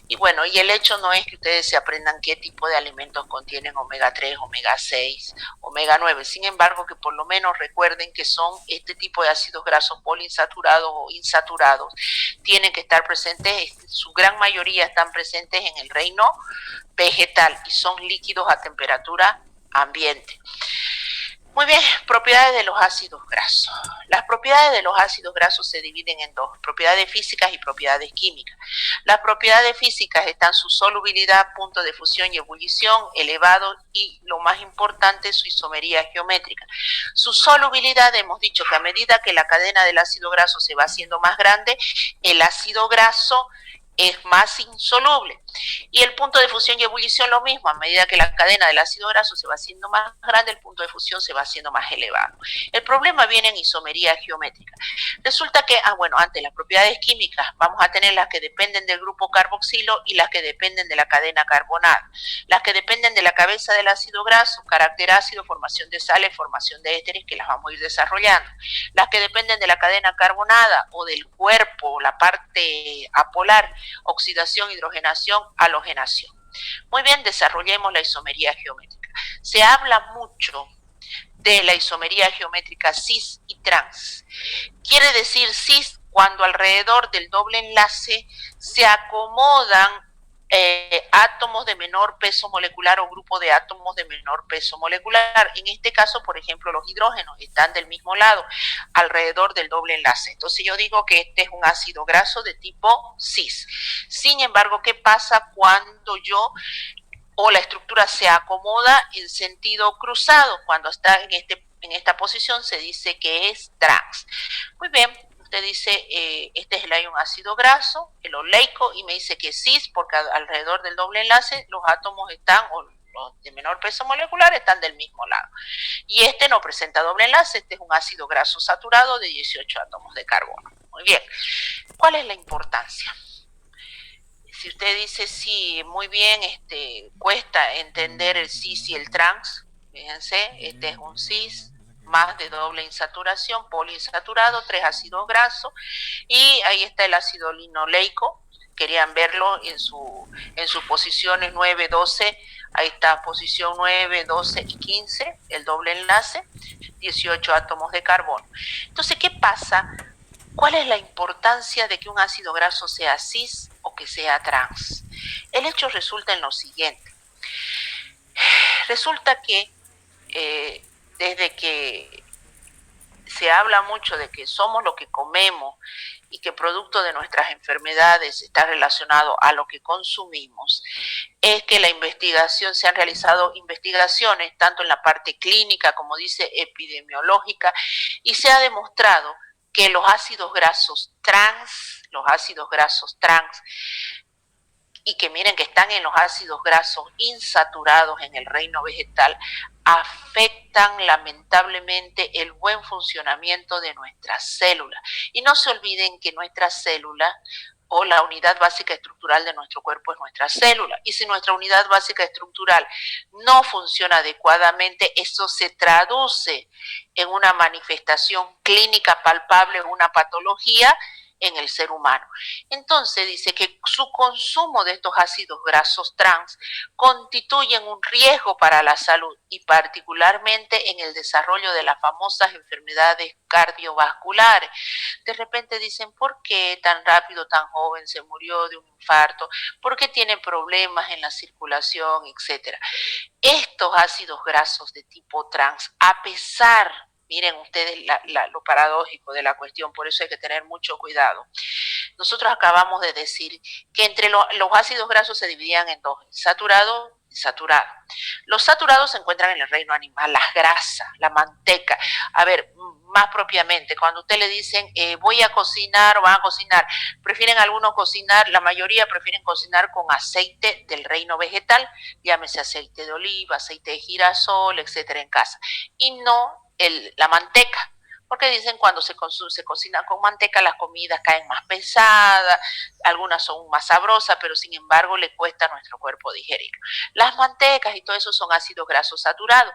[SPEAKER 1] Y bueno, y el hecho no es que ustedes se aprendan qué tipo de alimentos contienen omega 3, omega 6, omega 9. Sin embargo, que por lo menos recuerden que son este tipo de ácidos grasos poliinsaturados o insaturados. Tienen que estar presentes, su gran mayoría están presentes en el reino vegetal y son líquidos a temperatura ambiente. Muy bien, propiedades de los ácidos grasos. Las propiedades de los ácidos grasos se dividen en dos, propiedades físicas y propiedades químicas. Las propiedades físicas están su solubilidad, punto de fusión y ebullición elevado y, lo más importante, su isomería geométrica. Su solubilidad, hemos dicho que a medida que la cadena del ácido graso se va haciendo más grande, el ácido graso es más insoluble. Y el punto de fusión y ebullición lo mismo, a medida que la cadena del ácido graso se va haciendo más grande, el punto de fusión se va haciendo más elevado. El problema viene en isomería geométrica. Resulta que, antes las propiedades químicas vamos a tener las que dependen del grupo carboxilo y las que dependen de la cadena carbonada. Las que dependen de la cabeza del ácido graso, carácter ácido, formación de sales, formación de ésteres, que las vamos a ir desarrollando. Las que dependen de la cadena carbonada o del cuerpo, la parte apolar, oxidación, hidrogenación, halogenación. Muy bien, desarrollemos la isomería geométrica. Se habla mucho de la isomería geométrica cis y trans. Quiere decir cis cuando alrededor del doble enlace se acomodan átomos de menor peso molecular o grupo de átomos de menor peso molecular. En este caso, por ejemplo, los hidrógenos están del mismo lado, alrededor del doble enlace. Entonces yo digo que este es un ácido graso de tipo cis. Sin embargo, ¿qué pasa cuando la estructura se acomoda en sentido cruzado? Cuando está en esta posición se dice que es trans. Muy bien. Usted dice, este es un ácido graso, el oleico, y me dice que cis, porque alrededor del doble enlace los átomos están, o los de menor peso molecular, están del mismo lado. Y este no presenta doble enlace, este es un ácido graso saturado de 18 átomos de carbono. Muy bien. ¿Cuál es la importancia? Si usted dice, sí, muy bien, cuesta entender el cis y el trans, fíjense, este es un cis, más de doble insaturación, poliinsaturado, 3 ácidos grasos, y ahí está el ácido linoleico. Querían verlo en sus posiciones 9, 12, ahí está posición 9, 12 y 15, el doble enlace, 18 átomos de carbono. Entonces, ¿qué pasa? ¿Cuál es la importancia de que un ácido graso sea cis o que sea trans? El hecho resulta en lo siguiente. Resulta que desde que se habla mucho de que somos lo que comemos y que producto de nuestras enfermedades está relacionado a lo que consumimos, es que se han realizado investigaciones tanto en la parte clínica como dice epidemiológica, y se ha demostrado que los ácidos grasos trans, y que miren que están en los ácidos grasos insaturados en el reino vegetal, afectan lamentablemente el buen funcionamiento de nuestras células. Y no se olviden que nuestras células o la unidad básica estructural de nuestro cuerpo es nuestra célula. Y si nuestra unidad básica estructural no funciona adecuadamente, eso se traduce en una manifestación clínica palpable, una patología en el ser humano. Entonces dice que su consumo de estos ácidos grasos trans constituyen un riesgo para la salud y particularmente en el desarrollo de las famosas enfermedades cardiovasculares. De repente dicen, ¿por qué tan rápido, tan joven se murió de un infarto? ¿Por qué tiene problemas en la circulación, etcétera? Estos ácidos grasos de tipo trans, a pesar, miren ustedes lo paradójico de la cuestión, por eso hay que tener mucho cuidado. Nosotros acabamos de decir que entre los ácidos grasos se dividían en dos, saturados y saturados. Los saturados se encuentran en el reino animal, las grasas, la manteca. A ver, más propiamente, cuando usted le dicen voy a cocinar o van a cocinar, prefieren algunos cocinar, la mayoría prefieren cocinar con aceite del reino vegetal, llámese aceite de oliva, aceite de girasol, etcétera, en casa, y no la manteca, porque dicen cuando se cocina con manteca las comidas caen más pesadas, algunas son más sabrosas, pero sin embargo le cuesta a nuestro cuerpo digerir. Las mantecas y todo eso son ácidos grasos saturados.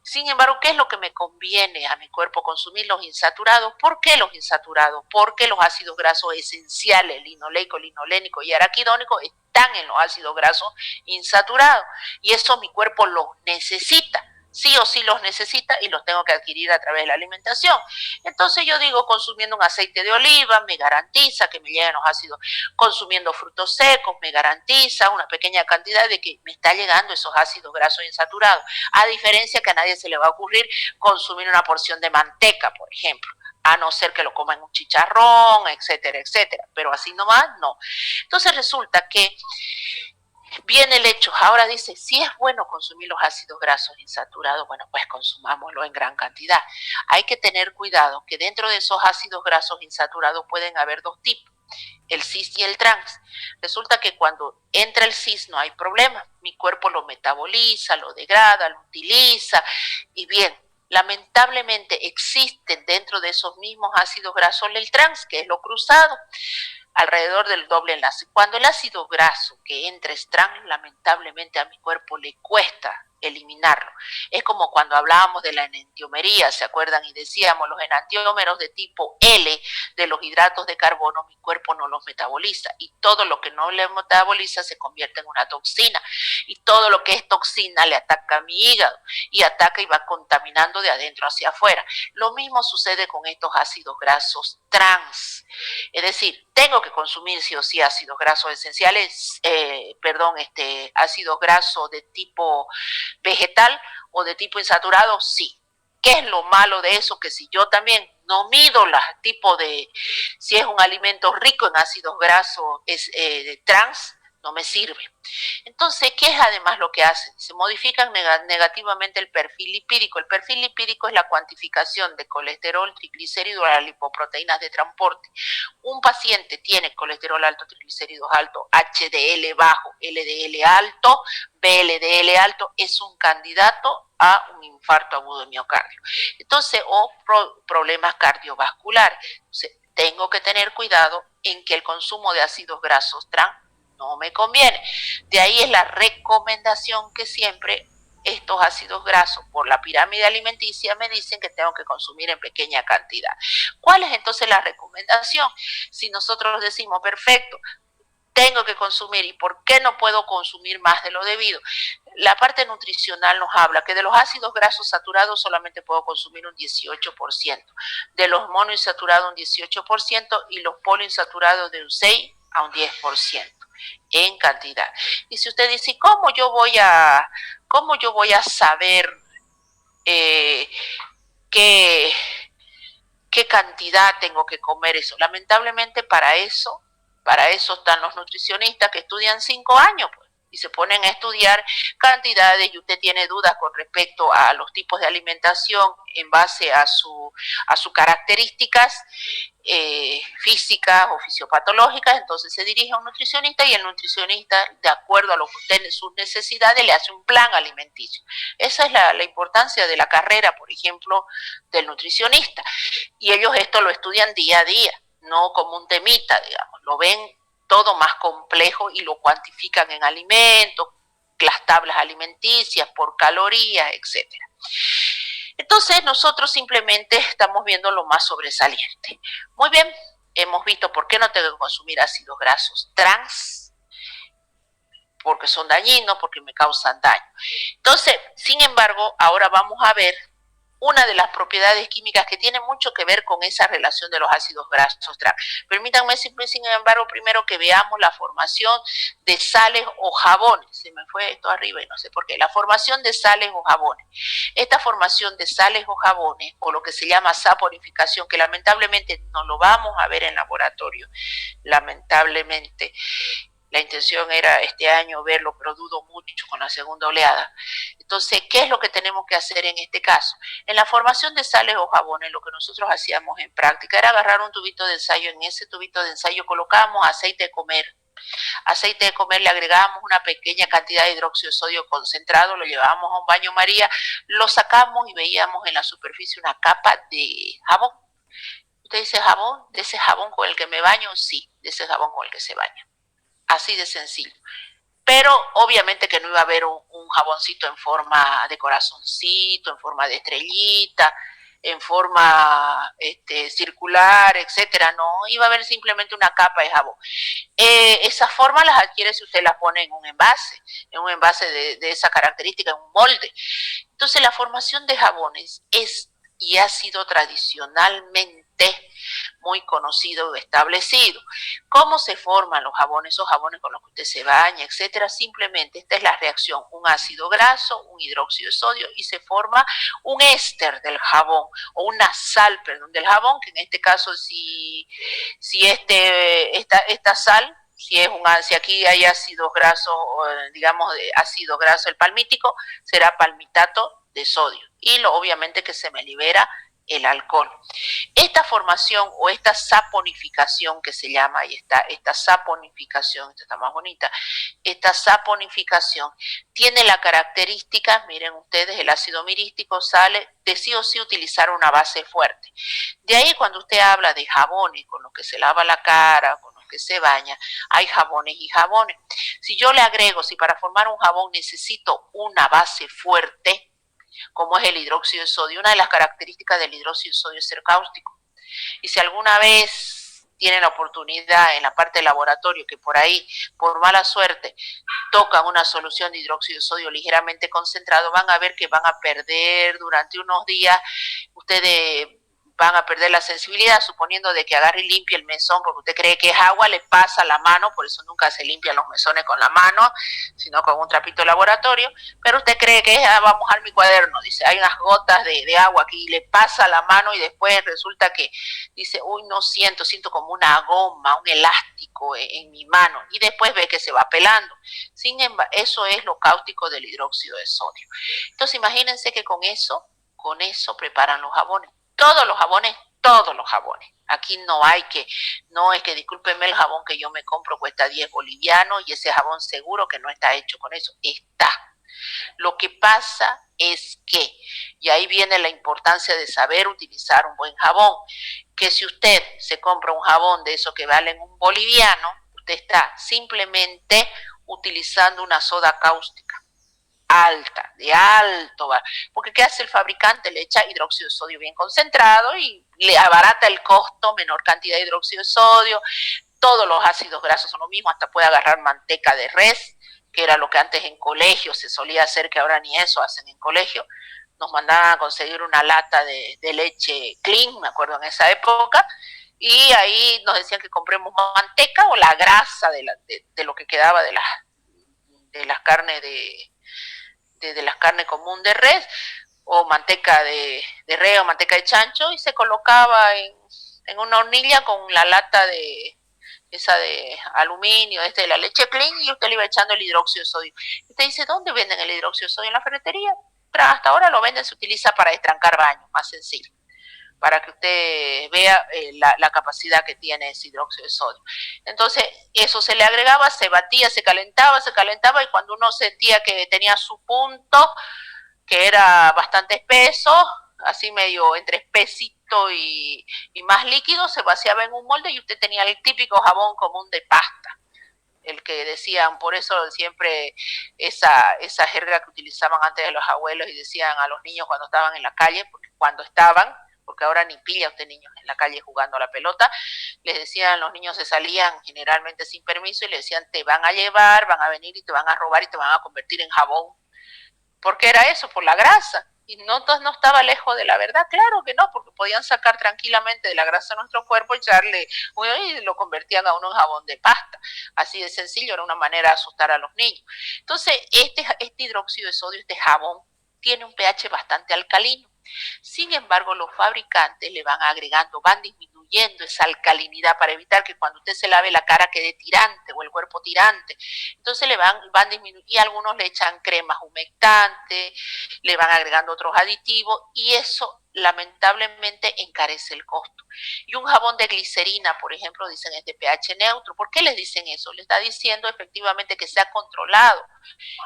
[SPEAKER 1] Sin embargo, ¿qué es lo que me conviene a mi cuerpo consumir? Los insaturados. ¿Por qué los insaturados? Porque los ácidos grasos esenciales, linoleico, linolénico y araquidónico, están en los ácidos grasos insaturados y eso mi cuerpo lo necesita. sí o sí los necesita y los tengo que adquirir a través de la alimentación. Entonces yo digo, consumiendo un aceite de oliva me garantiza que me lleguen los ácidos, consumiendo frutos secos me garantiza una pequeña cantidad de que me está llegando esos ácidos grasos insaturados, a diferencia que a nadie se le va a ocurrir consumir una porción de manteca, por ejemplo, a no ser que lo coma en un chicharrón, etcétera, etcétera, pero así nomás no. Entonces resulta que viene el hecho, ahora dice, si es bueno consumir los ácidos grasos insaturados, bueno, pues consumámoslo en gran cantidad. Hay que tener cuidado que dentro de esos ácidos grasos insaturados pueden haber dos tipos, el cis y el trans. Resulta que cuando entra el cis no hay problema, mi cuerpo lo metaboliza, lo degrada, lo utiliza, y bien, lamentablemente existen dentro de esos mismos ácidos grasos el trans, que es lo cruzado, alrededor del doble enlace. Cuando el ácido graso que entra es trans, lamentablemente a mi cuerpo le cuesta eliminarlo. Es como cuando hablábamos de la enantiomería, ¿se acuerdan? Y decíamos, los enantiómeros de tipo L de los hidratos de carbono, mi cuerpo no los metaboliza, y todo lo que no le metaboliza se convierte en una toxina, y todo lo que es toxina le ataca a mi hígado, y ataca y va contaminando de adentro hacia afuera. Lo mismo sucede con estos ácidos grasos trans. Es decir, tengo que consumir sí o sí ácidos grasos esenciales, ácidos grasos de tipo vegetal o de tipo insaturado, sí. ¿Qué es lo malo de eso? Que si yo también no mido el tipo de, si es un alimento rico en ácidos grasos trans, no me sirve. Entonces, ¿qué es además lo que hacen? Se modifican negativamente el perfil lipídico. El perfil lipídico es la cuantificación de colesterol, triglicéridos, las lipoproteínas de transporte. Un paciente tiene colesterol alto, triglicéridos alto, HDL bajo, LDL alto, VLDL alto, es un candidato a un infarto agudo de miocardio. Entonces, o problemas cardiovasculares. Entonces, tengo que tener cuidado en que el consumo de ácidos grasos trans no me conviene. De ahí es la recomendación que siempre estos ácidos grasos por la pirámide alimenticia me dicen que tengo que consumir en pequeña cantidad. ¿Cuál es entonces la recomendación? Si nosotros decimos, perfecto, tengo que consumir, ¿y por qué no puedo consumir más de lo debido? La parte nutricional nos habla que de los ácidos grasos saturados solamente puedo consumir un 18%, de los monoinsaturados un 18% y los poliinsaturados de un 6 a un 10% en cantidad. Y si usted dice, ¿cómo yo voy a saber qué cantidad tengo que comer eso? Lamentablemente para eso están los nutricionistas que estudian 5 años, pues, y se ponen a estudiar cantidades, y usted tiene dudas con respecto a los tipos de alimentación en base a sus características físicas o fisiopatológicas, entonces se dirige a un nutricionista, y el nutricionista, de acuerdo a lo que usted, sus necesidades, le hace un plan alimenticio. Esa es la importancia de la carrera, por ejemplo, del nutricionista, y ellos esto lo estudian día a día, no como un temita, digamos, lo ven todo más complejo y lo cuantifican en alimentos, las tablas alimenticias, por calorías, etcétera. Entonces nosotros simplemente estamos viendo lo más sobresaliente. Muy bien, hemos visto por qué no tengo que consumir ácidos grasos trans, porque son dañinos, porque me causan daño. Entonces, sin embargo, ahora vamos a ver una de las propiedades químicas que tiene mucho que ver con esa relación de los ácidos grasos trans. Permítanme, sin embargo, primero que veamos la formación de sales o jabones. Se me fue esto arriba y no sé por qué. La formación de sales o jabones. Esta formación de sales o jabones, o lo que se llama saponificación, que lamentablemente no lo vamos a ver en laboratorio, lamentablemente. La intención era este año verlo, pero dudo mucho con la segunda oleada. Entonces, ¿qué es lo que tenemos que hacer en este caso? En la formación de sales o jabones, lo que nosotros hacíamos en práctica era agarrar un tubito de ensayo. En ese tubito de ensayo colocábamos aceite de comer. Aceite de comer, le agregábamos una pequeña cantidad de hidróxido de sodio concentrado, lo llevábamos a un baño María, lo sacamos y veíamos en la superficie una capa de jabón. ¿Usted dice jabón? ¿De ese jabón con el que me baño? Sí, de ese jabón con el que se baña. Así de sencillo. Pero obviamente que no iba a haber un jaboncito en forma de corazoncito, en forma de estrellita, en forma circular, etcétera, no, iba a haber simplemente una capa de jabón. Esas formas las adquiere si usted las pone en un envase de esa característica, en un molde. Entonces la formación de jabones es y ha sido tradicionalmente muy conocido y establecido. ¿Cómo se forman los jabones, esos jabones con los que usted se baña, etcétera? Simplemente esta es la reacción, un ácido graso, un hidróxido de sodio y se forma un éster del jabón o una sal, perdón, del jabón, que en este caso si esta sal, si aquí hay ácidos grasos, digamos de ácido graso el palmítico, será palmitato de sodio y obviamente que se me libera el alcohol. Esta formación o esta saponificación que se llama, y esta saponificación, esta está más bonita, esta saponificación tiene la característica, miren ustedes, el ácido mirístico sale de sí o sí utilizar una base fuerte. De ahí cuando usted habla de jabones con los que se lava la cara, con los que se baña, hay jabones y jabones. Si yo le agrego, si para formar un jabón necesito una base fuerte, como es el hidróxido de sodio. Una de las características del hidróxido de sodio es ser cáustico. Y si alguna vez tienen la oportunidad en la parte de laboratorio que por ahí, por mala suerte, tocan una solución de hidróxido de sodio ligeramente concentrado, van a ver que van a perder durante unos días, ustedes van a perder la sensibilidad, suponiendo de que agarre y limpie el mesón, porque usted cree que es agua, le pasa la mano, por eso nunca se limpian los mesones con la mano, sino con un trapito de laboratorio, pero usted cree que es, va a mojar mi cuaderno, dice, hay unas gotas de agua aquí, y le pasa la mano y después resulta que dice, uy, no siento como una goma, un elástico en mi mano, y después ve que se va pelando. Sin embargo, eso es lo cáustico del hidróxido de sodio. Entonces imagínense que con eso preparan los jabones. Todos los jabones. Aquí no es que discúlpenme, el jabón que yo me compro cuesta 10 bolivianos y ese jabón seguro que no está hecho con eso. Está. Lo que pasa es que, y ahí viene la importancia de saber utilizar un buen jabón, que si usted se compra un jabón de esos que valen un boliviano, usted está simplemente utilizando una soda cáustica alta, de alto, porque ¿qué hace el fabricante? Le echa hidróxido de sodio bien concentrado y le abarata el costo, menor cantidad de hidróxido de sodio, todos los ácidos grasos son lo mismo, hasta puede agarrar manteca de res, que era lo que antes en colegio se solía hacer, que ahora ni eso hacen en colegio, nos mandaban a conseguir una lata de leche clean, me acuerdo en esa época, y ahí nos decían que compremos manteca o la grasa de lo que quedaba de las carnes de las carnes común de res, o manteca de res o manteca de chancho, y se colocaba en una hornilla con la lata de aluminio, de la leche clean, y usted le iba echando el hidróxido de sodio. Usted dice, ¿dónde venden el hidróxido de sodio? En la ferretería. Pero hasta ahora lo venden, se utiliza para destrancar baños, más sencillo, para que usted vea la capacidad que tiene ese hidróxido de sodio. Entonces, eso se le agregaba, se batía, se calentaba, y cuando uno sentía que tenía su punto, que era bastante espeso, así medio entre espesito y más líquido, se vaciaba en un molde y usted tenía el típico jabón común de pasta. El que decían, por eso siempre esa jerga que utilizaban antes de los abuelos y decían a los niños cuando estaban en la calle, porque ahora ni pilla usted niños en la calle jugando a la pelota, les decían, los niños se salían generalmente sin permiso y les decían, te van a llevar, van a venir y te van a robar y te van a convertir en jabón. ¿Por qué era eso? Por la grasa. Y no estaba lejos de la verdad, claro que no, porque podían sacar tranquilamente de la grasa de nuestro cuerpo, echarle y lo convertían a uno en jabón de pasta. Así de sencillo, era una manera de asustar a los niños. Entonces, este hidróxido de sodio, este jabón, tiene un pH bastante alcalino. Sin embargo, los fabricantes le van agregando, van disminuyendo esa alcalinidad para evitar que cuando usted se lave la cara quede tirante o el cuerpo tirante. Entonces le van disminuyendo, y algunos le echan cremas humectantes, le van agregando otros aditivos y eso lamentablemente encarece el costo. Y un jabón de glicerina, por ejemplo, dicen es de pH neutro. ¿Por qué les dicen eso? Les está diciendo efectivamente que se ha controlado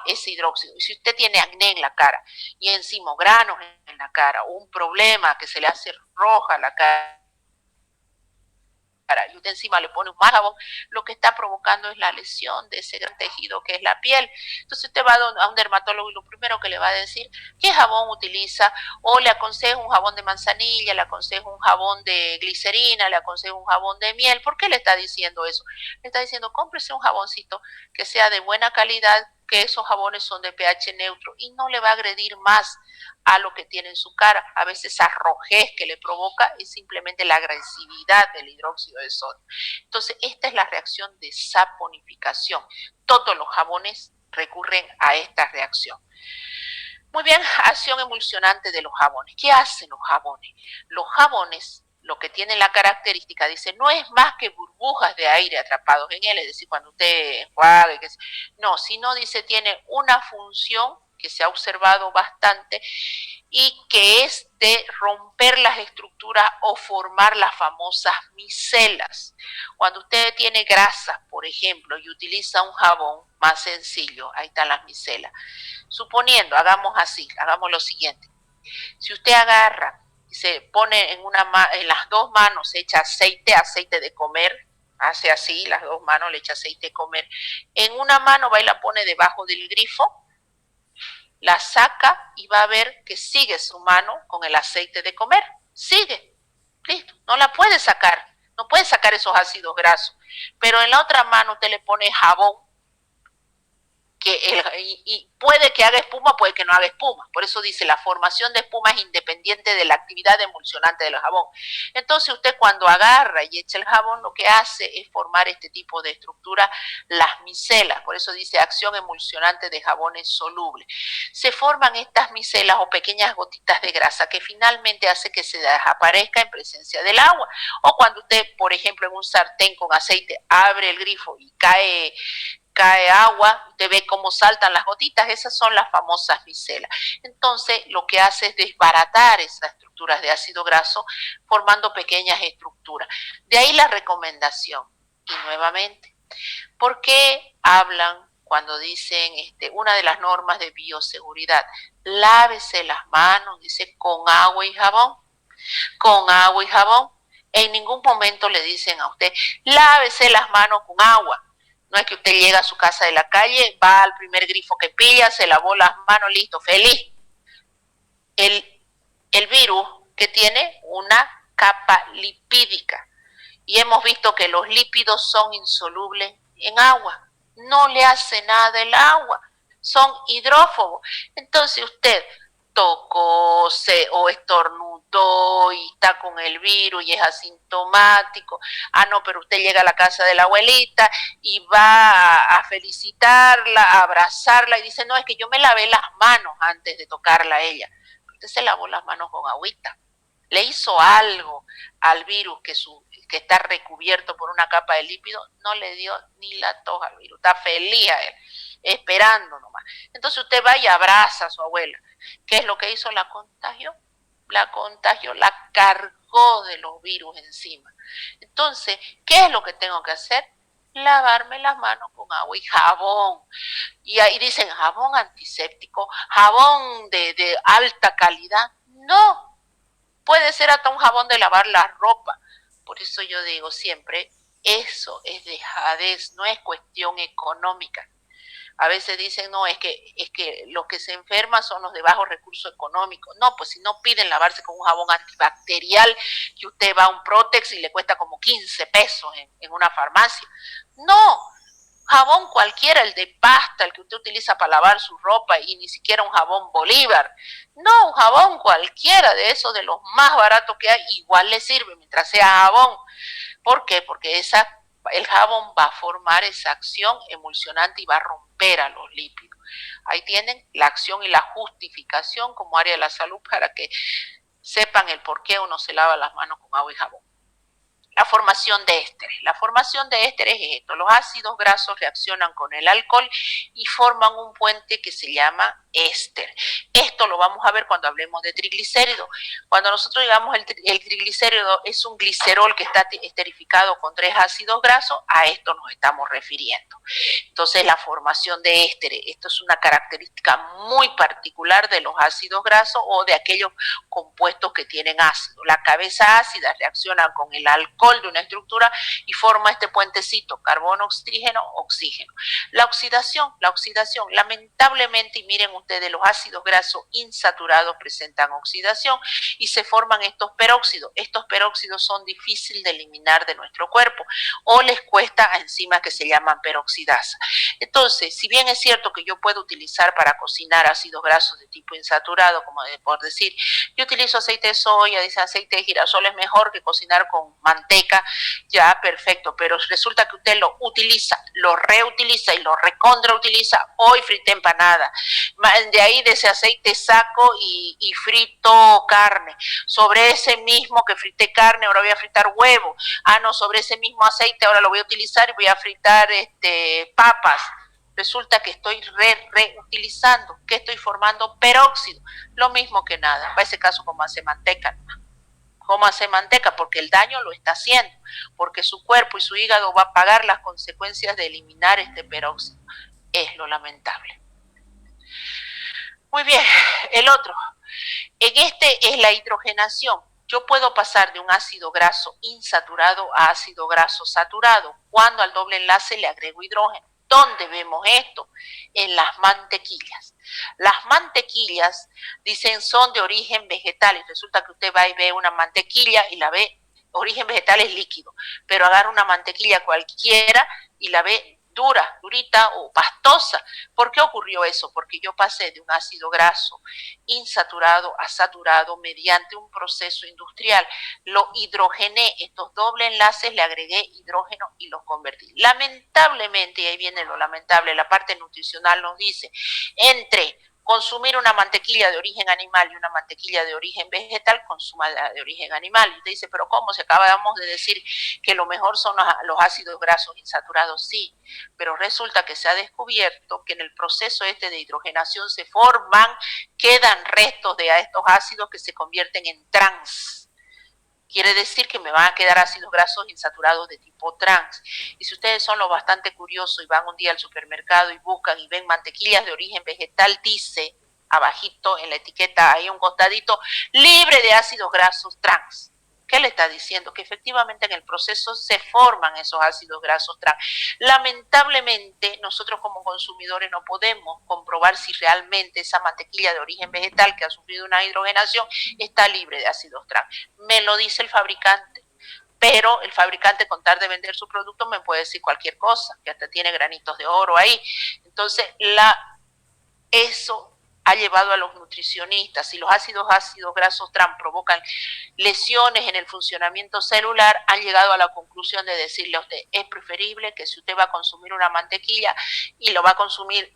[SPEAKER 1] ese hidróxido. Y si usted tiene acné en la cara y encima granos en la cara o un problema que se le hace roja la cara, cara y usted encima le pone más jabón, lo que está provocando es la lesión de ese gran tejido que es la piel. Entonces usted va a un dermatólogo y lo primero que le va a decir, ¿qué jabón utiliza? O le aconsejo un jabón de manzanilla, le aconsejo un jabón de glicerina, le aconsejo un jabón de miel. ¿Por qué le está diciendo eso? Le está diciendo, cómprese un jaboncito que sea de buena calidad, que esos jabones son de pH neutro y no le va a agredir más a lo que tiene en su cara. A veces esa rojez que le provoca es simplemente la agresividad del hidróxido de sodio. Entonces, esta es la reacción de saponificación. Todos los jabones recurren a esta reacción. Muy bien, acción emulsionante de los jabones. ¿Qué hacen los jabones? Los jabones, lo que tienen la característica, dice, no es más que burbujas de aire atrapados en él, es decir, cuando usted enjuague, no, sino dice, tiene una función que se ha observado bastante y que es de romper las estructuras o formar las famosas micelas. Cuando usted tiene grasas, por ejemplo, y utiliza un jabón más sencillo, ahí están las micelas. Suponiendo, hagamos lo siguiente. Si usted agarra y se pone en las dos manos, se echa aceite de comer, hace así, las dos manos le echa aceite de comer. En una mano va y la pone debajo del grifo, la saca y va a ver que sigue su mano con el aceite de comer. Sigue, listo, no la puede sacar, no puede sacar esos ácidos grasos. Pero en la otra mano usted le pone jabón, y puede que haga espuma, puede que no haga espuma. Por eso dice, la formación de espuma es independiente de la actividad emulsionante del jabón. Entonces usted cuando agarra y echa el jabón, lo que hace es formar este tipo de estructura, las micelas. Por eso dice acción emulsionante de jabones solubles. Se forman estas micelas o pequeñas gotitas de grasa que finalmente hace que se desaparezca en presencia del agua. O cuando usted, por ejemplo, en un sartén con aceite, abre el grifo y cae agua, usted ve cómo saltan las gotitas, esas son las famosas micelas. Entonces, lo que hace es desbaratar esas estructuras de ácido graso, formando pequeñas estructuras. De ahí la recomendación. Y nuevamente, ¿por qué hablan cuando dicen una de las normas de bioseguridad? Lávese las manos, dice, con agua y jabón. Con agua y jabón. En ningún momento le dicen a usted, lávese las manos con agua. No es que usted llega a su casa de la calle, va al primer grifo que pilla, se lavó las manos, listo, feliz. El virus que tiene una capa lipídica y hemos visto que los lípidos son insolubles en agua, no le hace nada el agua, son hidrófobos. Entonces usted tocó o estornudó y está con el virus y es asintomático. Ah, no, pero usted llega a la casa de la abuelita y va a felicitarla, a abrazarla y dice, no, es que yo me lavé las manos antes de tocarla a ella. Usted se lavó las manos con agüita. Le hizo algo al virus que está recubierto por una capa de lípido, no le dio ni la tos al virus, está feliz a él, esperando nomás. Entonces usted va y abraza a su abuela. ¿Qué es lo que hizo? La contagió, la cargó de los virus encima. Entonces, ¿qué es lo que tengo que hacer? Lavarme las manos con agua y jabón. Y ahí dicen jabón antiséptico, jabón de alta calidad. No, puede ser hasta un jabón de lavar la ropa. Por eso yo digo siempre, eso es dejadez, no es cuestión económica. A veces dicen, no, es que los que se enferman son los de bajo recurso económico. No, pues si no piden lavarse con un jabón antibacterial, que usted va a un Protex y le cuesta como 15 pesos en una farmacia. No, jabón cualquiera, el de pasta, el que usted utiliza para lavar su ropa y ni siquiera un jabón Bolívar. No, un jabón cualquiera de esos, de los más baratos que hay, igual le sirve mientras sea jabón. ¿Por qué? Porque el jabón va a formar esa acción emulsionante y va a romper a los lípidos. Ahí tienen la acción y la justificación como área de la salud para que sepan el por qué uno se lava las manos con agua y jabón. La formación de ésteres. La formación de ésteres es esto. Los ácidos grasos reaccionan con el alcohol y forman un puente que se llama éster. Esto lo vamos a ver cuando hablemos de triglicéridos. Cuando nosotros digamos el triglicérido es un glicerol que está esterificado con 3 ácidos grasos, a esto nos estamos refiriendo. Entonces, la formación de ésteres, esto es una característica muy particular de los ácidos grasos o de aquellos compuestos que tienen ácido. La cabeza ácida reacciona con el alcohol de una estructura y forma este puentecito, carbono-oxígeno, oxígeno. La oxidación, lamentablemente, y miren ustedes, los ácidos grasos insaturados presentan oxidación y se forman estos peróxidos. Estos peróxidos son difíciles de eliminar de nuestro cuerpo o les cuesta a enzimas que se llaman peroxidasa. Entonces, si bien es cierto que yo puedo utilizar para cocinar ácidos grasos de tipo insaturado, como por decir, yo utilizo aceite de soya, dice aceite de girasol es mejor que cocinar con manteca, ya perfecto, pero resulta que usted lo utiliza, lo reutiliza y lo recontrautiliza, hoy frité empanada, de ahí de ese aceite saco y frito carne, sobre ese mismo que frité carne ahora voy a fritar huevo, no, sobre ese mismo aceite ahora lo voy a utilizar y voy a fritar papas. Resulta que estoy reutilizando, que estoy formando peróxido, lo mismo que nada, para ese caso como hace manteca, como hace manteca, porque el daño lo está haciendo, porque su cuerpo y su hígado va a pagar las consecuencias de eliminar este peróxido, es lo lamentable. Muy bien, el otro, en este es la hidrogenación. Yo puedo pasar de un ácido graso insaturado a ácido graso saturado cuando al doble enlace le agrego hidrógeno. ¿Dónde vemos esto? En las mantequillas. Las mantequillas, dicen, son de origen vegetal y resulta que usted va y ve una mantequilla y la ve, origen vegetal es líquido, pero agarra una mantequilla cualquiera y la ve dura, durita o pastosa. ¿Por qué ocurrió eso? Porque yo pasé de un ácido graso insaturado a saturado mediante un proceso industrial. Lo hidrogené, estos doble enlaces, le agregué hidrógeno y los convertí. Lamentablemente, y ahí viene lo lamentable, la parte nutricional nos dice, entre consumir una mantequilla de origen animal y una mantequilla de origen vegetal, consuma la de origen animal. Y usted dice, pero ¿cómo? Si acabamos de decir que lo mejor son los ácidos grasos insaturados. Sí, pero resulta que se ha descubierto que en el proceso de hidrogenación se forman, quedan restos de estos ácidos que se convierten en trans. Quiere decir que me van a quedar ácidos grasos insaturados de tipo trans. Y si ustedes son lo bastante curiosos y van un día al supermercado y buscan y ven mantequillas de origen vegetal, dice abajito en la etiqueta, ahí un costadito, libre de ácidos grasos trans. ¿Qué le está diciendo? Que efectivamente en el proceso se forman esos ácidos grasos trans. Lamentablemente, nosotros como consumidores no podemos comprobar si realmente esa mantequilla de origen vegetal que ha sufrido una hidrogenación está libre de ácidos trans. Me lo dice el fabricante, pero el fabricante, con tal de vender su producto, me puede decir cualquier cosa, que hasta tiene granitos de oro ahí. Entonces, eso ha llevado a los nutricionistas, si los ácidos grasos trans provocan lesiones en el funcionamiento celular, han llegado a la conclusión de decirle a usted, es preferible que si usted va a consumir una mantequilla y lo va a consumir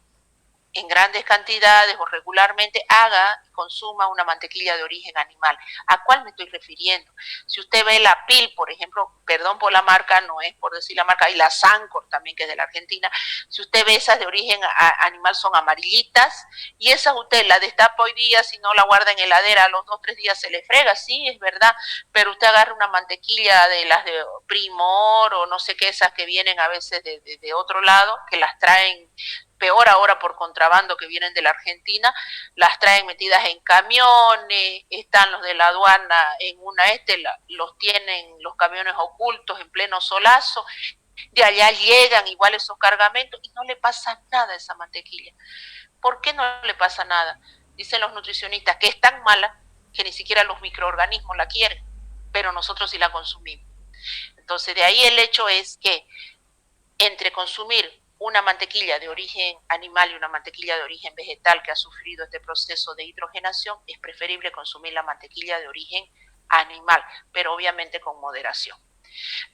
[SPEAKER 1] en grandes cantidades o regularmente, haga y consuma una mantequilla de origen animal. ¿A cuál me estoy refiriendo? Si usted ve la PIL, por ejemplo, perdón por la marca, no es por decir la marca, y la Sancor también, que es de la Argentina, si usted ve esas de origen animal son amarillitas, y esas usted la destapa hoy día, si no la guarda en heladera, a los 2 o 3 días se le frega, sí, es verdad, pero usted agarra una mantequilla de las de Primor o no sé qué, esas que vienen a veces de otro lado, que las traen peor ahora por contrabando, que vienen de la Argentina, las traen metidas en camiones, están los de la aduana en una los tienen los camiones ocultos en pleno solazo, de allá llegan igual esos cargamentos y no le pasa nada a esa mantequilla. ¿Por qué no le pasa nada? Dicen los nutricionistas que es tan mala que ni siquiera los microorganismos la quieren, pero nosotros sí la consumimos. Entonces, de ahí el hecho es que entre consumir una mantequilla de origen animal y una mantequilla de origen vegetal que ha sufrido este proceso de hidrogenación, es preferible consumir la mantequilla de origen animal, pero obviamente con moderación.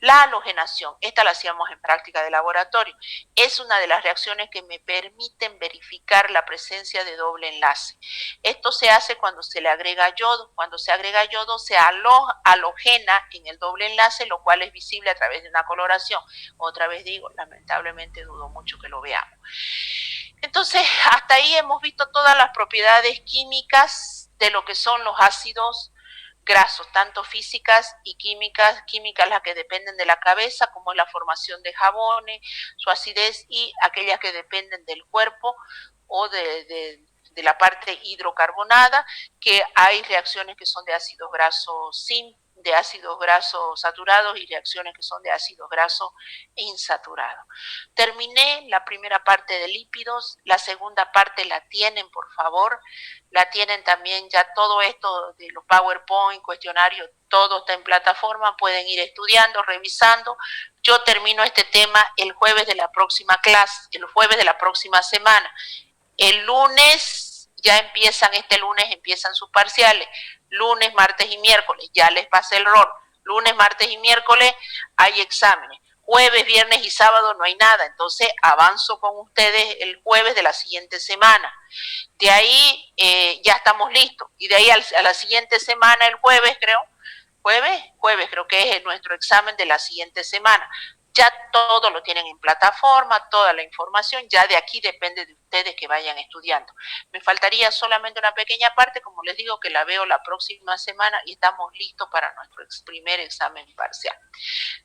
[SPEAKER 1] La halogenación, esta la hacíamos en práctica de laboratorio, es una de las reacciones que me permiten verificar la presencia de doble enlace. Esto se hace cuando se le agrega yodo. Cuando se agrega yodo se halogena en el doble enlace, lo cual es visible a través de una coloración. Otra vez digo, lamentablemente dudo mucho que lo veamos. Entonces, hasta ahí hemos visto todas las propiedades químicas de lo que son los ácidos grasos, tanto físicas y químicas las que dependen de la cabeza, como es la formación de jabones, su acidez, y aquellas que dependen del cuerpo o de la parte hidrocarbonada, que hay reacciones que son de ácidos grasos de ácidos grasos saturados y reacciones que son de ácidos grasos insaturados. Terminé la primera parte de lípidos, la segunda parte la tienen, por favor, la tienen también ya todo esto de los PowerPoint, cuestionarios, todo está en plataforma, pueden ir estudiando, revisando. Yo termino este tema el jueves de la próxima clase, el jueves de la próxima semana. El lunes ya este lunes empiezan sus parciales. Lunes, martes y miércoles, ya les pasé el rol. Lunes, martes y miércoles hay exámenes. Jueves, viernes y sábado no hay nada. Entonces avanzo con ustedes el jueves de la siguiente semana. De ahí ya estamos listos. Y de ahí a la siguiente semana, el jueves creo que es nuestro examen de la siguiente semana. Ya todo lo tienen en plataforma, toda la información, ya de aquí depende de ustedes que vayan estudiando. Me faltaría solamente una pequeña parte, como les digo, que la veo la próxima semana y estamos listos para nuestro primer examen parcial.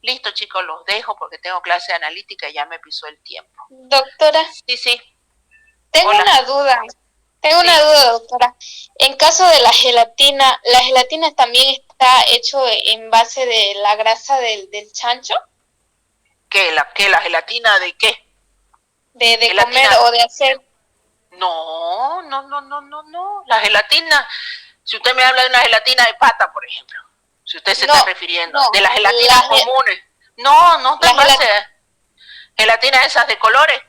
[SPEAKER 1] Listo, chicos, los dejo porque tengo clase de analítica y ya me pisó el tiempo.
[SPEAKER 3] Doctora.
[SPEAKER 1] Sí.
[SPEAKER 3] Tengo una duda. Doctora. En caso de la gelatina también está hecho en base de la grasa del chancho.
[SPEAKER 1] ¿Qué? ¿La gelatina de qué?
[SPEAKER 3] De comer o de hacer.
[SPEAKER 1] No. La gelatina, si usted me habla de una gelatina de pata, por ejemplo, si usted se está refiriendo, de las gelatinas comunes. No en base a gelatinas esas de colores.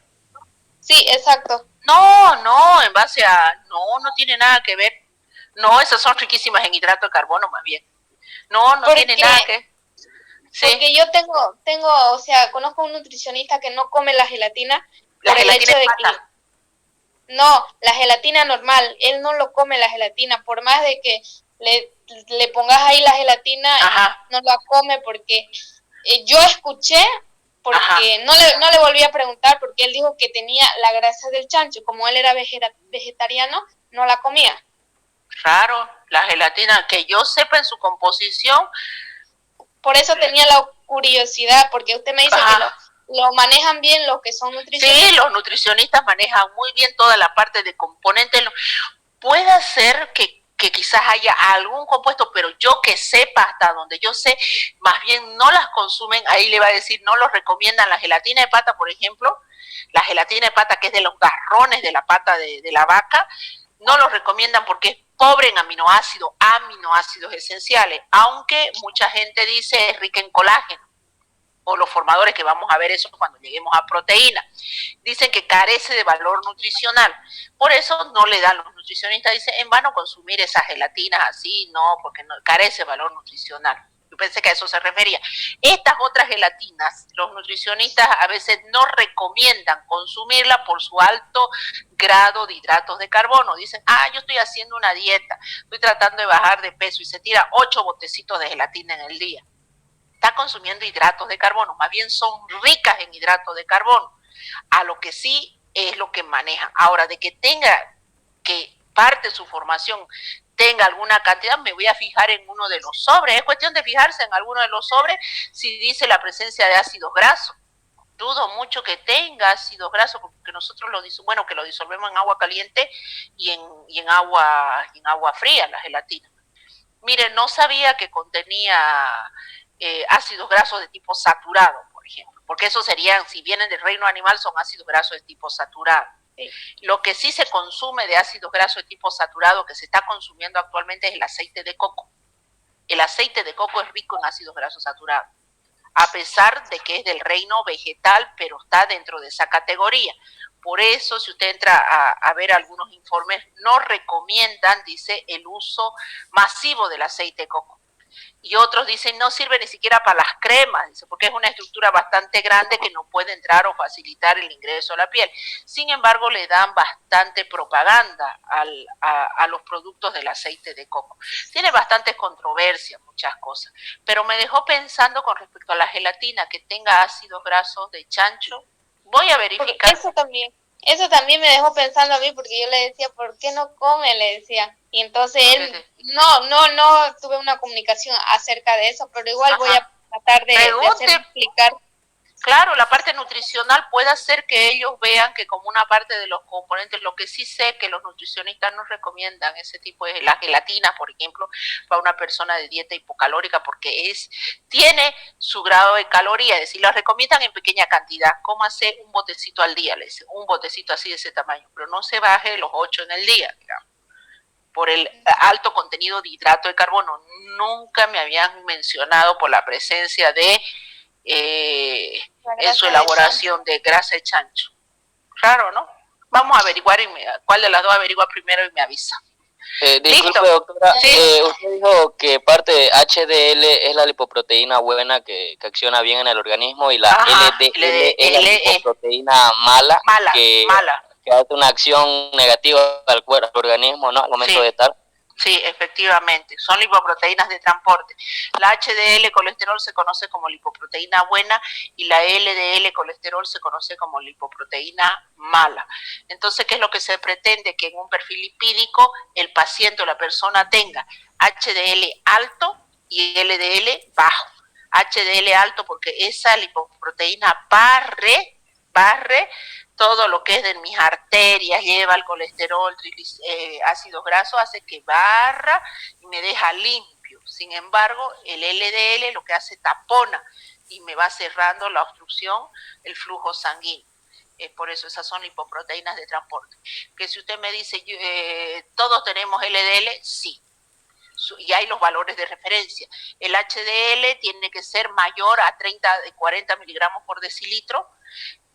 [SPEAKER 3] Sí, exacto.
[SPEAKER 1] No, en base a... No tiene nada que ver. No, esas son riquísimas en hidrato de carbono, más bien. No tiene nada que... Sí.
[SPEAKER 3] Porque yo tengo, o sea, conozco a un nutricionista que no come la gelatina por el hecho de que... No, la gelatina normal, él no lo come la gelatina, por más de que le pongas ahí la gelatina, no la come porque yo escuché, porque no le volví a preguntar, porque él dijo que tenía la grasa del chancho, como él era vegetariano, no la comía.
[SPEAKER 1] Raro, la gelatina, que yo sepa en su composición.
[SPEAKER 3] Por eso tenía la curiosidad, porque usted me dice que lo manejan bien los que son nutricionistas.
[SPEAKER 1] Sí, los nutricionistas manejan muy bien toda la parte de componentes. Puede ser que quizás haya algún compuesto, pero yo que sepa, hasta donde yo sé, más bien no las consumen. Ahí le va a decir, no los recomiendan. La gelatina de pata, por ejemplo, la gelatina de pata que es de los garrones de la pata de la vaca, no los recomiendan porque es pobre en aminoácidos esenciales, aunque mucha gente dice es rica en colágeno, o los formadores, que vamos a ver eso cuando lleguemos a proteína. Dicen que carece de valor nutricional, por eso no le dan, los nutricionistas dicen, en vano consumir esas gelatinas así, no, porque no, carece de valor nutricional. Yo pensé que a eso se refería. Estas otras gelatinas, los nutricionistas a veces no recomiendan consumirla por su alto grado de hidratos de carbono. Dicen, yo estoy haciendo una dieta, estoy tratando de bajar de peso, y se tira 8 botecitos de gelatina en el día. Está consumiendo hidratos de carbono, más bien son ricas en hidratos de carbono. A lo que sí es lo que manejan. Ahora, de que tenga, que parte de su formación tenga alguna cantidad, me voy a fijar en uno de los sobres. Es cuestión de fijarse en alguno de los sobres si dice la presencia de ácidos grasos. Dudo mucho que tenga ácidos grasos, porque nosotros lo disolvemos en agua caliente y en agua fría, la gelatina. Miren, no sabía que contenía ácidos grasos de tipo saturado, por ejemplo, porque esos serían, si vienen del reino animal, son ácidos grasos de tipo saturado. Lo que sí se consume de ácidos grasos de tipo saturado, que se está consumiendo actualmente, es el aceite de coco. El aceite de coco es rico en ácidos grasos saturados, a pesar de que es del reino vegetal, pero está dentro de esa categoría. Por eso, si usted entra a ver algunos informes, no recomiendan, dice, el uso masivo del aceite de coco. Y otros dicen no sirve ni siquiera para las cremas, dice, porque es una estructura bastante grande que no puede entrar o facilitar el ingreso a la piel. Sin embargo, le dan bastante propaganda a los productos del aceite de coco. Tiene bastante controversia, muchas cosas, pero me dejó pensando con respecto a la gelatina que tenga ácidos grasos de chancho. Voy a verificar.
[SPEAKER 3] Eso también. Eso también me dejó pensando a mí, porque yo le decía, ¿por qué no come? Le decía. Y entonces él, no tuve una comunicación acerca de eso, pero igual voy a tratar de hacer explicar.
[SPEAKER 1] Claro, la parte nutricional puede hacer que ellos vean que como una parte de los componentes, lo que sí sé que los nutricionistas nos recomiendan ese tipo de la gelatina, por ejemplo, para una persona de dieta hipocalórica, porque tiene su grado de caloría, es decir, la recomiendan en pequeña cantidad, cómase un botecito al día, le dicen, un botecito así de ese tamaño, pero no se baje los 8 en el día, digamos, por el alto contenido de hidrato de carbono. Nunca me habían mencionado por la presencia de en su elaboración de grasa de chancho. Raro, ¿no? Vamos a averiguar cuál de las dos averigua primero y me avisa.
[SPEAKER 2] Disculpe, doctora, usted dijo que parte de HDL es la lipoproteína buena que acciona bien en el organismo y la LDL es la lipoproteína mala. Que hace una acción negativa al organismo, ¿no? Al momento de estar.
[SPEAKER 1] Sí, efectivamente, son lipoproteínas de transporte. La HDL colesterol se conoce como lipoproteína buena y la LDL colesterol se conoce como lipoproteína mala. Entonces, ¿qué es lo que se pretende? Que en un perfil lipídico el paciente o la persona tenga HDL alto y LDL bajo. HDL alto porque esa lipoproteína barre todo lo que es de mis arterias, lleva el colesterol, ácidos grasos, hace que barra y me deja limpio. Sin embargo, el LDL lo que hace tapona y me va cerrando la obstrucción, el flujo sanguíneo. Por eso esas son lipoproteínas de transporte. Que si usted me dice, ¿todos tenemos LDL? Sí. Y hay los valores de referencia. El HDL tiene que ser mayor a 40 miligramos por decilitro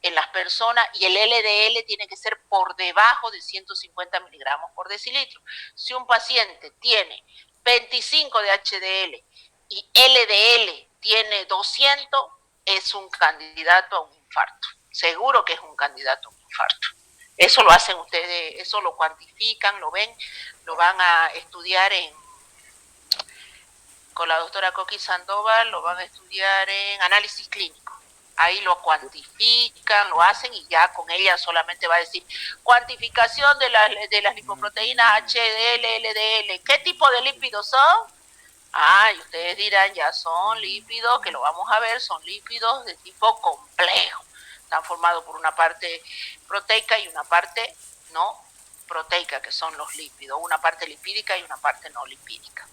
[SPEAKER 1] en las personas, y el LDL tiene que ser por debajo de 150 miligramos por decilitro. Si un paciente tiene 25 de HDL y LDL tiene 200, es un candidato a un infarto. Seguro que es un candidato a un infarto. Eso lo hacen ustedes, eso lo cuantifican, lo ven, lo van a estudiar con la doctora Coqui Sandoval, lo van a estudiar en análisis clínico. Ahí lo cuantifican, lo hacen y ya con ella solamente va a decir cuantificación de las lipoproteínas HDL, LDL. ¿Qué tipo de lípidos son? Y ustedes dirán, ya son lípidos, que lo vamos a ver, son lípidos de tipo complejo. Están formados por una parte proteica y una parte no proteica, que son los lípidos. Una parte lipídica y una parte no lipídica.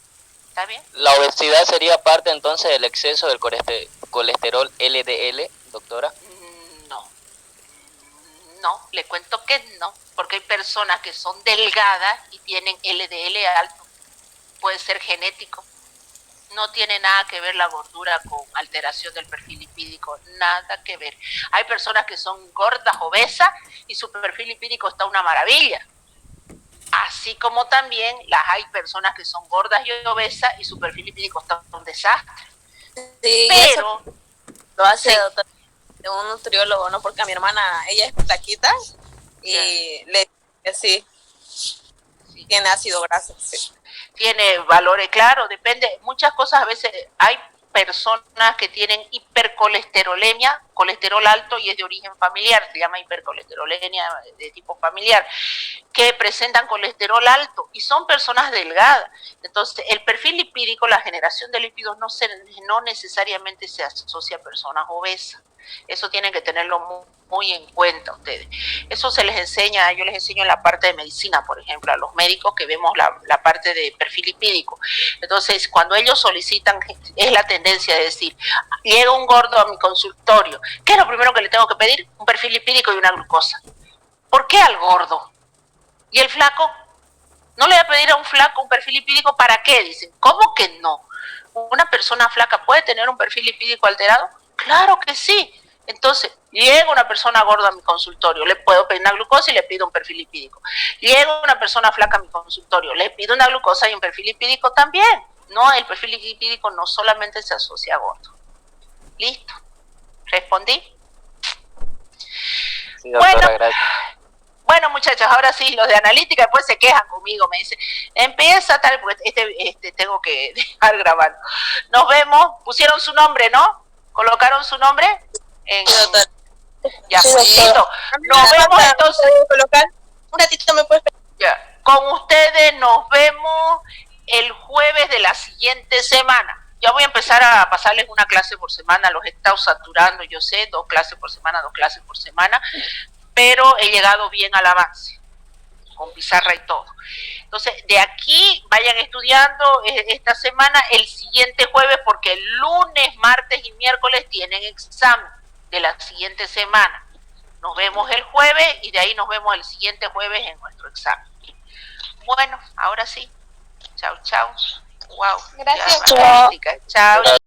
[SPEAKER 1] ¿Está bien?
[SPEAKER 2] ¿La obesidad sería parte entonces del exceso del colesterol LDL, doctora?
[SPEAKER 1] No, le cuento que no, porque hay personas que son delgadas y tienen LDL alto. Puede ser genético. No tiene nada que ver la gordura con alteración del perfil lipídico, nada que ver. Hay personas que son gordas, obesas, y su perfil lipídico está una maravilla. Así como también hay personas que son gordas y obesas y su perfil lipídico está un desastre.
[SPEAKER 4] Sí, pero lo hace de un nutriólogo, ¿no? Porque a mi hermana, ella es flaquita y le dice sí, tiene ácido graso. Sí.
[SPEAKER 1] Tiene valores, claro, depende, muchas cosas. A veces hay personas que tienen hipercolesterolemia, colesterol alto, y es de origen familiar, se llama hipercolesterolemia de tipo familiar, que presentan colesterol alto y son personas delgadas. Entonces, el perfil lipídico, la generación de lípidos no necesariamente se asocia a personas obesas. Eso tienen que tenerlo muy en cuenta ustedes. Eso se les enseña, yo les enseño en la parte de medicina, por ejemplo, a los médicos que vemos la parte de perfil lipídico. Entonces, cuando ellos solicitan, es la tendencia de decir, llega un gordo a mi consultorio, ¿qué es lo primero que le tengo que pedir? Un perfil lipídico y una glucosa. ¿Por qué al gordo? ¿Y el flaco? ¿No le voy a pedir a un flaco un perfil lipídico? ¿Para qué? Dicen, ¿cómo que no? ¿Una persona flaca puede tener un perfil lipídico alterado? Claro que sí. Entonces, llega una persona gorda a mi consultorio, le puedo pedir una glucosa y le pido un perfil lipídico. Llega una persona flaca a mi consultorio, le pido una glucosa y un perfil lipídico también. No, el perfil lipídico no solamente se asocia a gordo. ¿Listo? ¿Respondí?
[SPEAKER 2] Sí, doctora, gracias.
[SPEAKER 1] Bueno, muchachos, ahora sí, los de analítica después se quejan conmigo, me dicen, empieza tal, pues tengo que dejar grabando. Nos vemos, pusieron su nombre, ¿no? ¿Colocaron su nombre? Ya. Ya,
[SPEAKER 4] Sí,
[SPEAKER 1] listo. Nos vemos entonces.
[SPEAKER 4] Colocar un ratito, me puedes.
[SPEAKER 1] Ya, con ustedes nos vemos el jueves de la siguiente semana. Ya voy a empezar a pasarles una clase por semana, los he estado saturando, yo sé, 2 clases por semana, pero he llegado bien al avance, con pizarra y todo. Entonces, de aquí vayan estudiando esta semana, el siguiente jueves, porque el lunes, martes y miércoles tienen examen de la siguiente semana. Nos vemos el jueves y de ahí nos vemos el siguiente jueves en nuestro examen. Bueno, ahora sí. Chao, chao. Wow.
[SPEAKER 3] Gracias.
[SPEAKER 1] Chao.